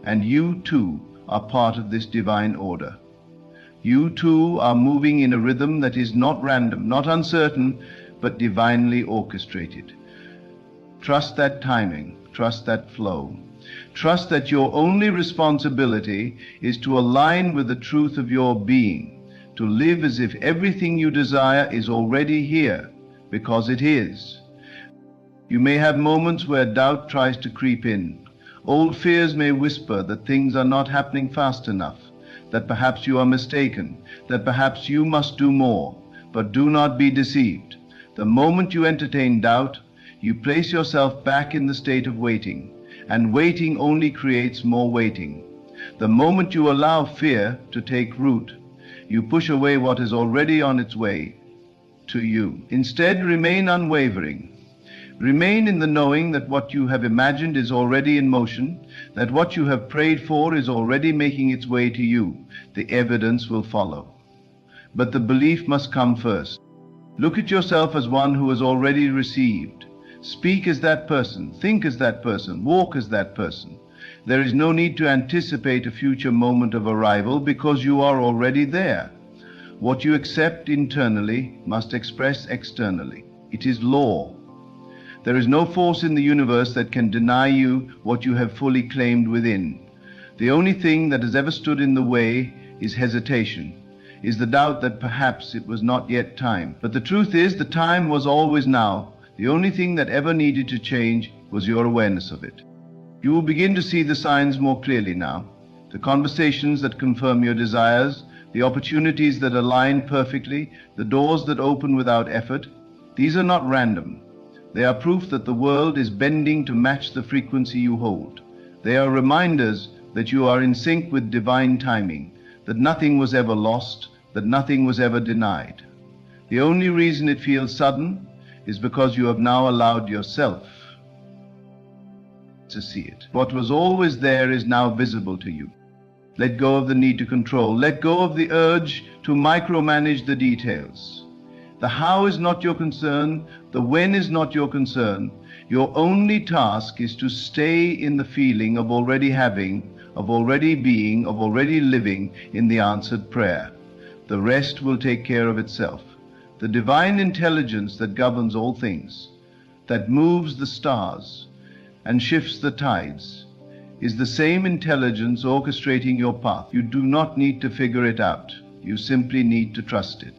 And you too are part of this divine order. You too are moving in a rhythm that is not random, not uncertain, but divinely orchestrated. Trust that timing, trust that flow. Trust that your only responsibility is to align with the truth of your being, to live as if everything you desire is already here, because it is. You may have moments where doubt tries to creep in. Old fears may whisper that things are not happening fast enough, that perhaps you are mistaken, that perhaps you must do more. But do not be deceived. The moment you entertain doubt, you place yourself back in the state of waiting, and waiting only creates more waiting. The moment you allow fear to take root, you push away what is already on its way to you. Instead, remain unwavering. Remain in the knowing that what you have imagined is already in motion, that what you have prayed for is already making its way to you. The evidence will follow. But the belief must come first. Look at yourself as one who has already received. Speak as that person, think as that person, walk as that person. There is no need to anticipate a future moment of arrival because you are already there. What you accept internally must express externally. It is law. There is no force in the universe that can deny you what you have fully claimed within. The only thing that has ever stood in the way is hesitation, is the doubt that perhaps it was not yet time. But the truth is, the time was always now. The only thing that ever needed to change was your awareness of it. You will begin to see the signs more clearly now, the conversations that confirm your desires, the opportunities that align perfectly, the doors that open without effort. These are not random. They are proof that the world is bending to match the frequency you hold. They are reminders that you are in sync with divine timing, that nothing was ever lost, that nothing was ever denied. The only reason it feels sudden is because you have now allowed yourself to see it. What was always there is now visible to you. Let go of the need to control. Let go of the urge to micromanage the details. The how is not your concern. The when is not your concern. Your only task is to stay in the feeling of already having, of already being, of already living in the answered prayer. The rest will take care of itself. The divine intelligence that governs all things, that moves the stars and shifts the tides, is the same intelligence orchestrating your path. You do not need to figure it out. You simply need to trust it.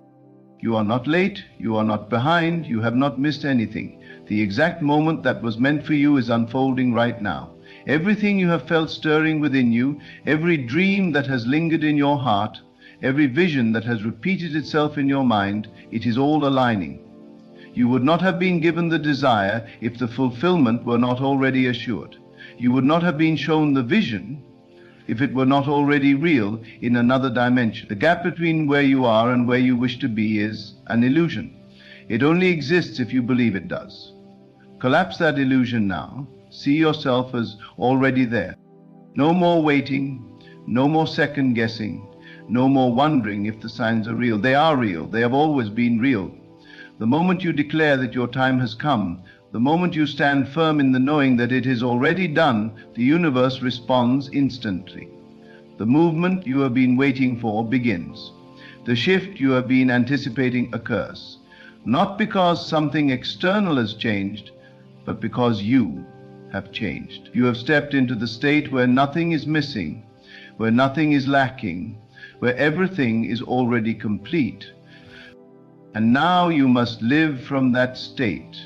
You are not late, you are not behind, you have not missed anything. The exact moment that was meant for you is unfolding right now. Everything you have felt stirring within you, every dream that has lingered in your heart, every vision that has repeated itself in your mind, it is all aligning. You would not have been given the desire if the fulfillment were not already assured. You would not have been shown the vision if it were not already real in another dimension. The gap between where you are and where you wish to be is an illusion. It only exists if you believe it does. Collapse that illusion now. See yourself as already there. No more waiting, no more second guessing, no more wondering if the signs are real. They are real. They have always been real. The moment you declare that your time has come, the moment you stand firm in the knowing that it is already done, the universe responds instantly. The movement you have been waiting for begins. The shift you have been anticipating occurs. Not because something external has changed, but because you have changed. You have stepped into the state where nothing is missing, where nothing is lacking, where everything is already complete. And now you must live from that state.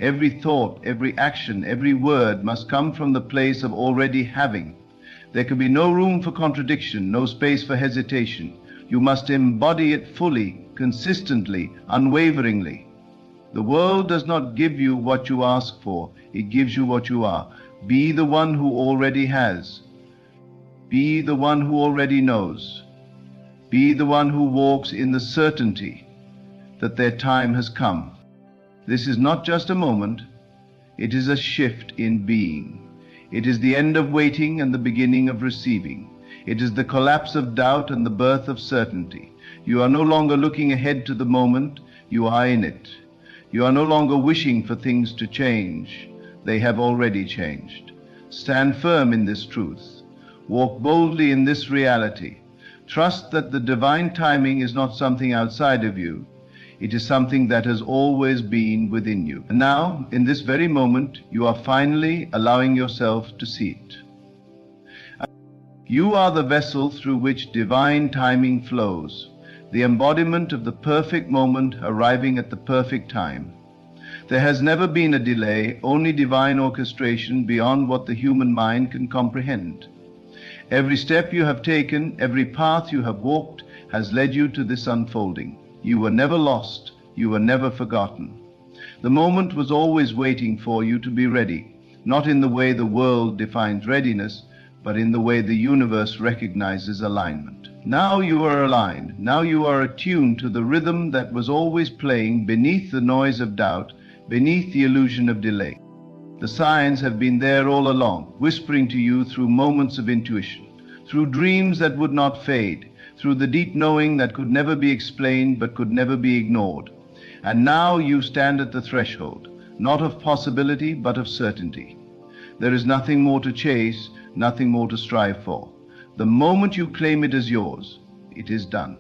Every thought, every action, every word must come from the place of already having. There can be no room for contradiction, no space for hesitation. You must embody it fully, consistently, unwaveringly. The world does not give you what you ask for, it gives you what you are. Be the one who already has. Be the one who already knows. Be the one who walks in the certainty that their time has come. This is not just a moment, it is a shift in being. It is the end of waiting and the beginning of receiving. It is the collapse of doubt and the birth of certainty. You are no longer looking ahead to the moment, you are in it. You are no longer wishing for things to change. They have already changed. Stand firm in this truth. Walk boldly in this reality. Trust that the divine timing is not something outside of you. It is something that has always been within you. And now, in this very moment, you are finally allowing yourself to see it. You are the vessel through which divine timing flows, the embodiment of the perfect moment arriving at the perfect time. There has never been a delay, only divine orchestration beyond what the human mind can comprehend. Every step you have taken, every path you have walked, has led you to this unfolding. You were never lost, you were never forgotten. The moment was always waiting for you to be ready, not in the way the world defines readiness, but in the way the universe recognizes alignment. Now you are aligned, now you are attuned to the rhythm that was always playing beneath the noise of doubt, beneath the illusion of delay. The signs have been there all along, whispering to you through moments of intuition, through dreams that would not fade, through the deep knowing that could never be explained but could never be ignored. And now you stand at the threshold, not of possibility but of certainty. There is nothing more to chase, nothing more to strive for. The moment you claim it as yours, it is done.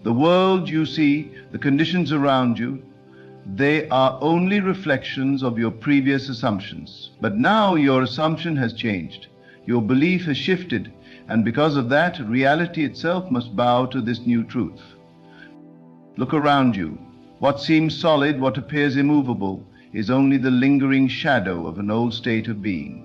The world you see, the conditions around you, they are only reflections of your previous assumptions. But now your assumption has changed. Your belief has shifted, and because of that, reality itself must bow to this new truth. Look around you. What seems solid, what appears immovable, is only the lingering shadow of an old state of being.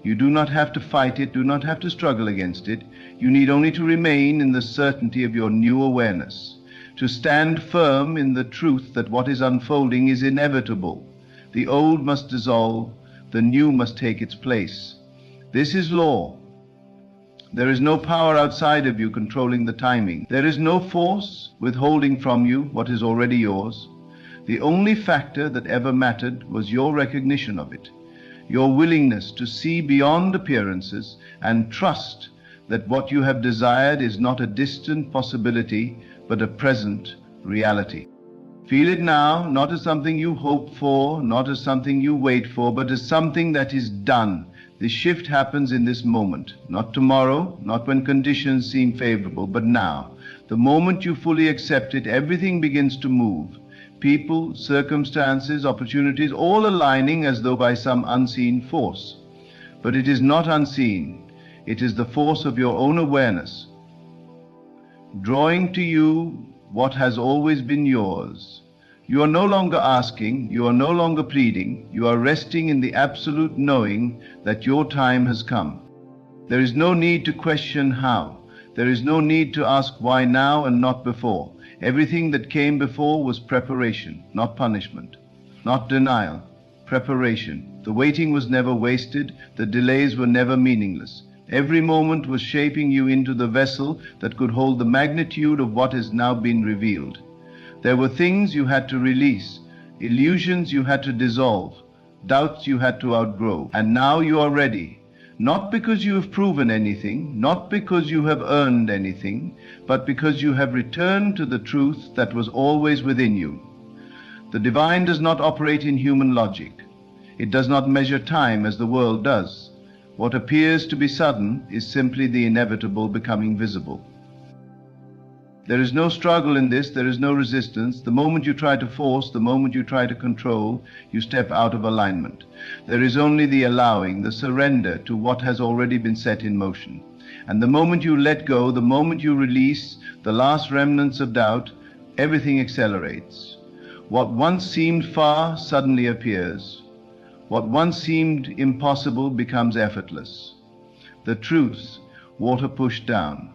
You do not have to fight it, do not have to struggle against it. You need only to remain in the certainty of your new awareness, to stand firm in the truth that what is unfolding is inevitable. The old must dissolve, the new must take its place. This is law. There is no power outside of you controlling the timing. There is no force withholding from you what is already yours. The only factor that ever mattered was your recognition of it. your willingness to see beyond appearances and trust that what you have desired is not a distant possibility, but a present reality. Feel it now, not as something you hope for, not as something you wait for, but as something that is done. The shift happens in this moment, not tomorrow, not when conditions seem favorable, but now. The moment you fully accept it, everything begins to move. People, circumstances, opportunities, all aligning as though by some unseen force. But it is not unseen. It is the force of your own awareness, drawing to you what has always been yours. You are no longer asking, you are no longer pleading, you are resting in the absolute knowing that your time has come. There is no need to question how. There is no need to ask why now and not before. Everything that came before was preparation, not punishment, not denial, preparation. The waiting was never wasted, the delays were never meaningless. Every moment was shaping you into the vessel that could hold the magnitude of what has now been revealed. There were things you had to release, illusions you had to dissolve, doubts you had to outgrow. And now you are ready, not because you have proven anything, not because you have earned anything, but because you have returned to the truth that was always within you. The divine does not operate in human logic. It does not measure time as the world does. What appears to be sudden is simply the inevitable becoming visible. There is no struggle in this, there is no resistance. The moment you try to force, the moment you try to control, you step out of alignment. There is only the allowing, the surrender to what has already been set in motion. And the moment you let go, the moment you release the last remnants of doubt, everything accelerates. What once seemed far suddenly appears. What once seemed impossible becomes effortless. The truth, water pushed down.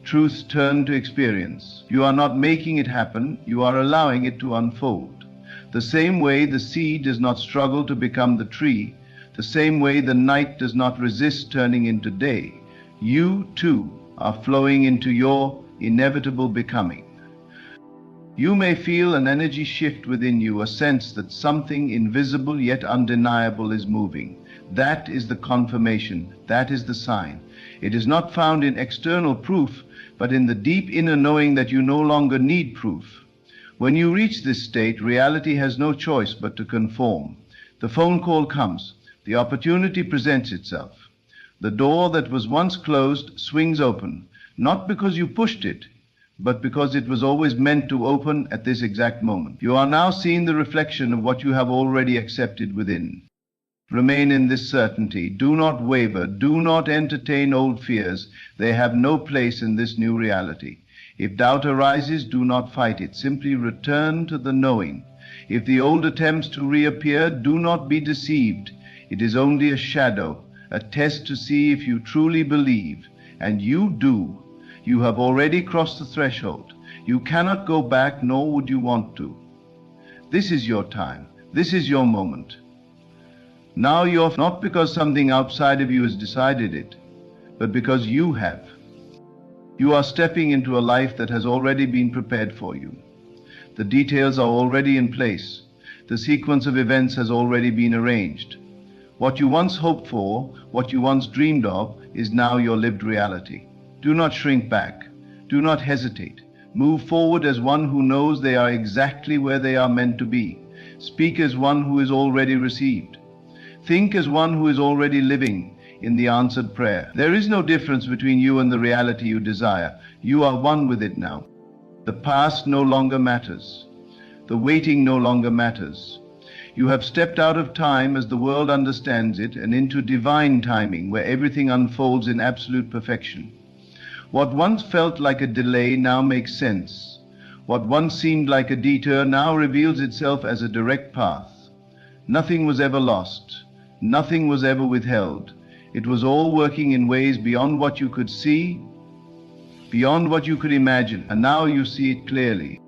Truth turned to experience. You are not making it happen, you are allowing it to unfold. The same way the seed does not struggle to become the tree, the same way the night does not resist turning into day, you too are flowing into your inevitable becoming. You may feel an energy shift within you, a sense that something invisible yet undeniable is moving. That is the confirmation, that is the sign. It is not found in external proof, but in the deep inner knowing that you no longer need proof. When you reach this state, reality has no choice but to conform. The phone call comes, the opportunity presents itself. The door that was once closed swings open, not because you pushed it, but because it was always meant to open at this exact moment. You are now seeing the reflection of what you have already accepted within. Remain in this certainty. Do not waver. Do not entertain old fears. They have no place in this new reality. If doubt arises, do not fight it. Simply return to the knowing. If the old attempts to reappear, do not be deceived. It is only a shadow, a test to see if you truly believe. And you do. You have already crossed the threshold. You cannot go back, nor would you want to. This is your time. This is your moment. Now you're not because something outside of you has decided it, but because you have. You are stepping into a life that has already been prepared for you. The details are already in place. The sequence of events has already been arranged. What you once hoped for, what you once dreamed of, is now your lived reality. Do not shrink back. Do not hesitate. Move forward as one who knows they are exactly where they are meant to be. Speak as one who is already received. Think as one who is already living in the answered prayer. There is no difference between you and the reality you desire. You are one with it now. The past no longer matters. The waiting no longer matters. You have stepped out of time as the world understands it and into divine timing where everything unfolds in absolute perfection. What once felt like a delay now makes sense. What once seemed like a detour now reveals itself as a direct path. Nothing was ever lost. Nothing was ever withheld. It was all working in ways beyond what you could see, beyond what you could imagine, and now you see it clearly.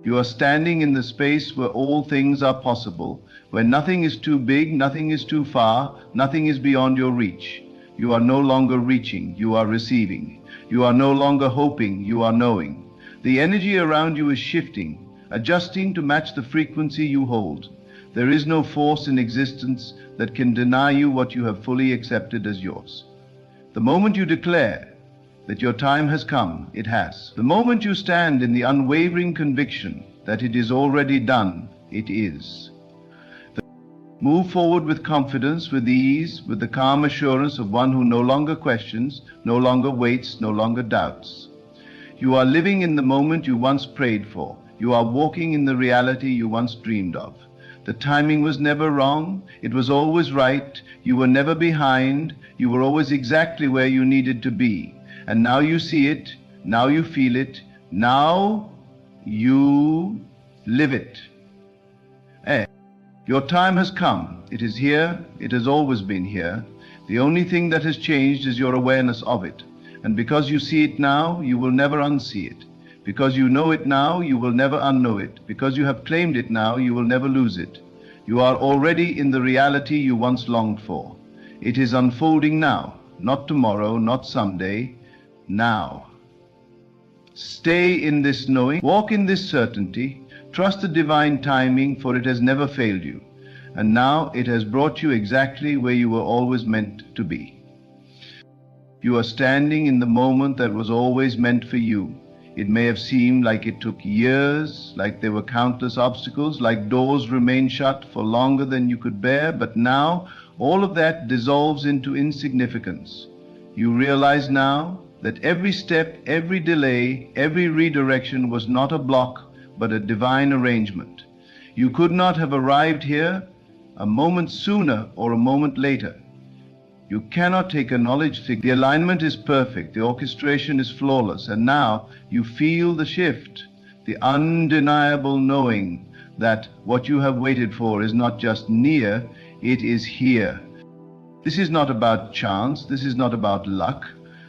You are standing in the space where all things are possible, where nothing is too big, nothing is too far, nothing is beyond your reach. You are no longer reaching, you are receiving. You are no longer hoping, you are knowing. The energy around you is shifting, adjusting to match the frequency you hold. There is no force in existence that can deny you what you have fully accepted as yours. The moment you declare that your time has come, it has. The moment you stand in the unwavering conviction that it is already done, it is. Move forward with confidence, with ease, with the calm assurance of one who no longer questions, no longer waits, no longer doubts. You are living in the moment you once prayed for. You are walking in the reality you once dreamed of. The timing was never wrong. It was always right. You were never behind. You were always exactly where you needed to be. And now you see it. Now you feel it. Now you live it. Your time has come. It is here. It has always been here. The only thing that has changed is your awareness of it. And because you see it now, you will never unsee it. Because you know it now, you will never unknow it. Because you have claimed it now, you will never lose it. You are already in the reality you once longed for. It is unfolding now, not tomorrow, not someday, now. Stay in this knowing, walk in this certainty, trust the divine timing, for it has never failed you. And now it has brought you exactly where you were always meant to be. You are standing in the moment that was always meant for you. It may have seemed like it took years, like there were countless obstacles, like doors remained shut for longer than you could bear, but now all of that dissolves into insignificance. You realize now that every step, every delay, every redirection was not a block, but a divine arrangement. You could not have arrived here a moment sooner or a moment later. You cannot take a knowledge figure. The alignment is perfect, the orchestration is flawless, and now you feel the shift, the undeniable knowing that what you have waited for is not just near, it is here. This is not about chance, this is not about luck,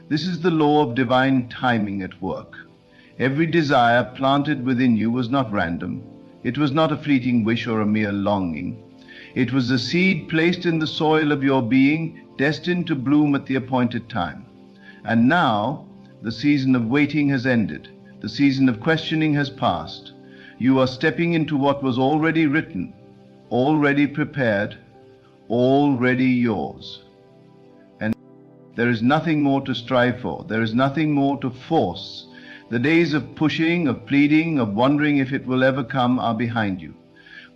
this is the law of divine timing at work. Every desire planted within you was not random. It was not a fleeting wish or a mere longing. It was a seed placed in the soil of your being, destined to bloom at the appointed time. And now, the season of waiting has ended. The season of questioning has passed. You are stepping into what was already written, already prepared, already yours. And there is nothing more to strive for. There is nothing more to force. The days of pushing, of pleading, of wondering if it will ever come are behind you.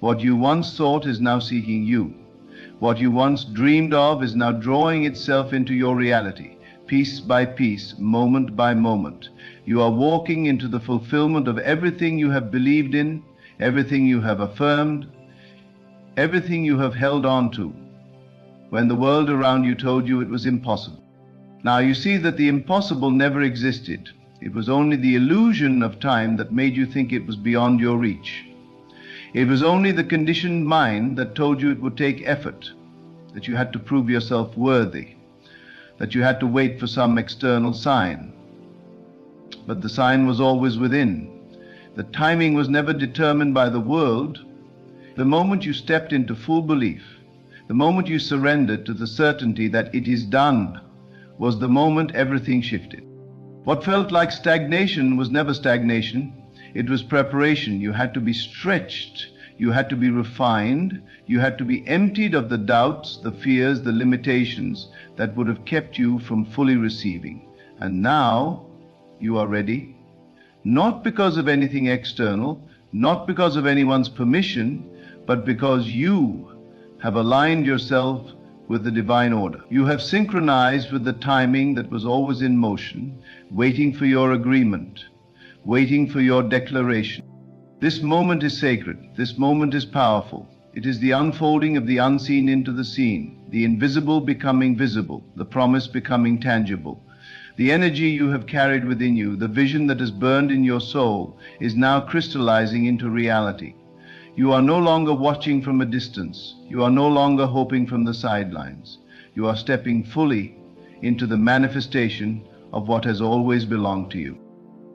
What you once thought is now seeking you. What you once dreamed of is now drawing itself into your reality, piece by piece, moment by moment. You are walking into the fulfillment of everything you have believed in, everything you have affirmed, everything you have held on to, when the world around you told you it was impossible. Now you see that the impossible never existed. It was only the illusion of time that made you think it was beyond your reach. It was only the conditioned mind that told you it would take effort, that you had to prove yourself worthy, that you had to wait for some external sign. But the sign was always within. The timing was never determined by the world. The moment you stepped into full belief, the moment you surrendered to the certainty that it is done, was the moment everything shifted. What felt like stagnation was never stagnation. It was preparation. You had to be stretched. You had to be refined. You had to be emptied of the doubts, the fears, the limitations that would have kept you from fully receiving. And now you are ready, not because of anything external, not because of anyone's permission, but because you have aligned yourself with the divine order. You have synchronized with the timing that was always in motion, waiting for your agreement, waiting for your declaration. This moment is sacred. This moment is powerful. It is the unfolding of the unseen into the seen, the invisible becoming visible, the promise becoming tangible. The energy you have carried within you, the vision that has burned in your soul, is now crystallizing into reality. You are no longer watching from a distance. You are no longer hoping from the sidelines. You are stepping fully into the manifestation of what has always belonged to you.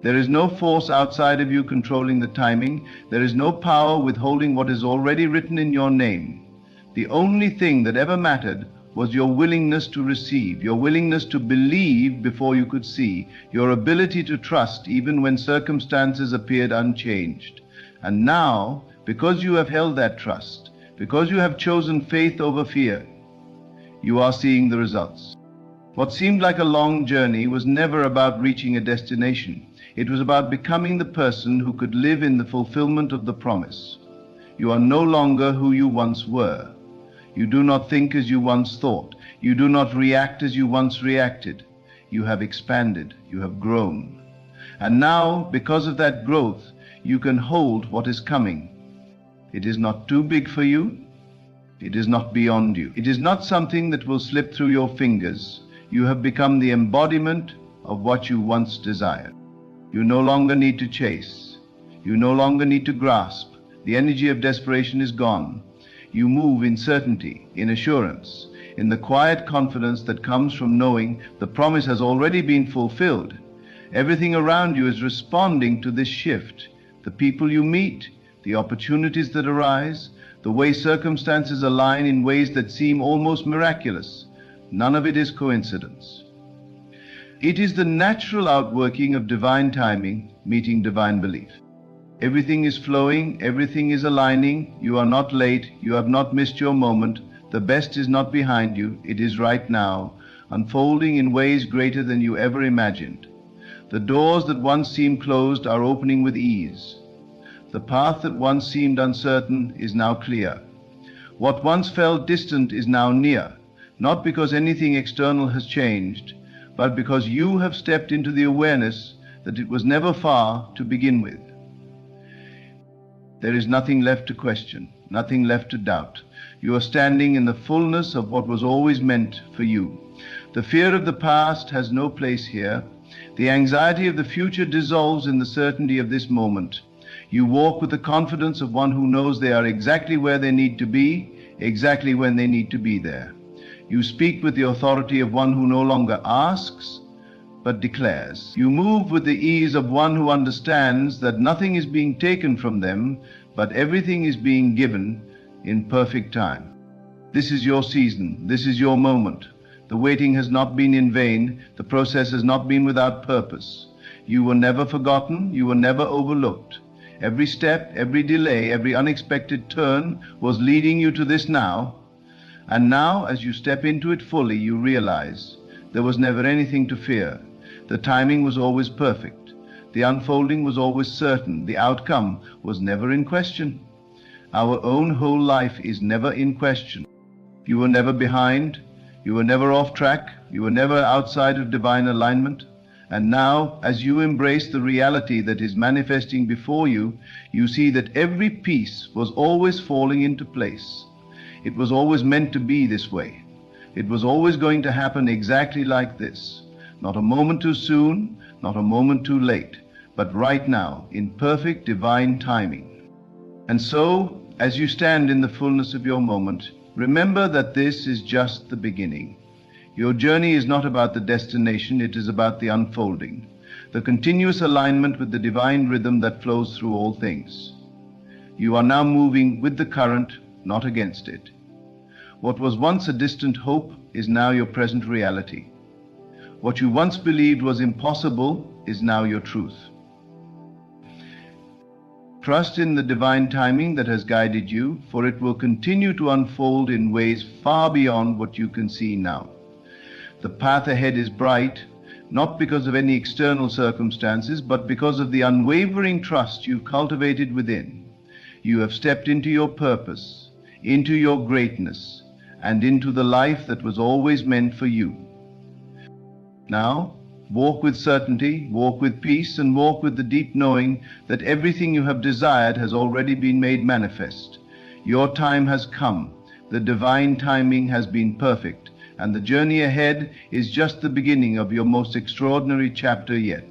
There is no force outside of you controlling the timing. There is no power withholding what is already written in your name. The only thing that ever mattered was your willingness to receive, your willingness to believe before you could see, your ability to trust even when circumstances appeared unchanged. And now, because you have held that trust, Because you have chosen faith over fear, you are seeing the results. What seemed like a long journey was never about reaching a destination. It was about becoming the person who could live in the fulfillment of the promise. You are no longer who you once were. You do not think as you once thought. You do not react as you once reacted. You have expanded. You have grown. And now, because of that growth, you can hold what is coming. It is not too big for you. It is not beyond you. It is not something that will slip through your fingers. You have become the embodiment of what you once desired. You no longer need to chase. You no longer need to grasp. The energy of desperation is gone. You move in certainty, in assurance, in the quiet confidence that comes from knowing the promise has already been fulfilled. Everything around you is responding to this shift. The people you meet, the opportunities that arise, the way circumstances align in ways that seem almost miraculous. None of it is coincidence. It is the natural outworking of divine timing meeting divine belief. Everything is flowing, everything is aligning. You are not late, you have not missed your moment. The best is not behind you, it is right now, unfolding in ways greater than you ever imagined. The doors that once seemed closed are opening with ease. The path that once seemed uncertain is now clear. What once felt distant is now near, not because anything external has changed, but because you have stepped into the awareness that it was never far to begin with. There is nothing left to question, nothing left to doubt. You are standing in the fullness of what was always meant for you. The fear of the past has no place here. The anxiety of the future dissolves in the certainty of this moment. You walk with the confidence of one who knows they are exactly where they need to be, exactly when they need to be there. You speak with the authority of one who no longer asks, but declares. You move with the ease of one who understands that nothing is being taken from them, but everything is being given in perfect time. This is your season. This is your moment. The waiting has not been in vain. The process has not been without purpose. You were never forgotten. You were never overlooked. Every step, every delay, every unexpected turn was leading you to this now. And now, as you step into it fully, you realize there was never anything to fear. The timing was always perfect. The unfolding was always certain. The outcome was never in question. Our own whole life is never in question. You were never behind. You were never off track. You were never outside of divine alignment. And now, as you embrace the reality that is manifesting before you, you see that every piece was always falling into place. It was always meant to be this way. It was always going to happen exactly like this. Not a moment too soon, not a moment too late, but right now, in perfect divine timing. And so, as you stand in the fullness of your moment, remember that this is just the beginning. Your journey is not about the destination, it is about the unfolding, the continuous alignment with the divine rhythm that flows through all things. You are now moving with the current, not against it. What was once a distant hope is now your present reality. What you once believed was impossible is now your truth. Trust in the divine timing that has guided you, for it will continue to unfold in ways far beyond what you can see now. The path ahead is bright, not because of any external circumstances, but because of the unwavering trust you've cultivated within. You have stepped into your purpose, into your greatness, and into the life that was always meant for you. Now, walk with certainty, walk with peace, and walk with the deep knowing that everything you have desired has already been made manifest. Your time has come. The divine timing has been perfect, and the journey ahead is just the beginning of your most extraordinary chapter yet.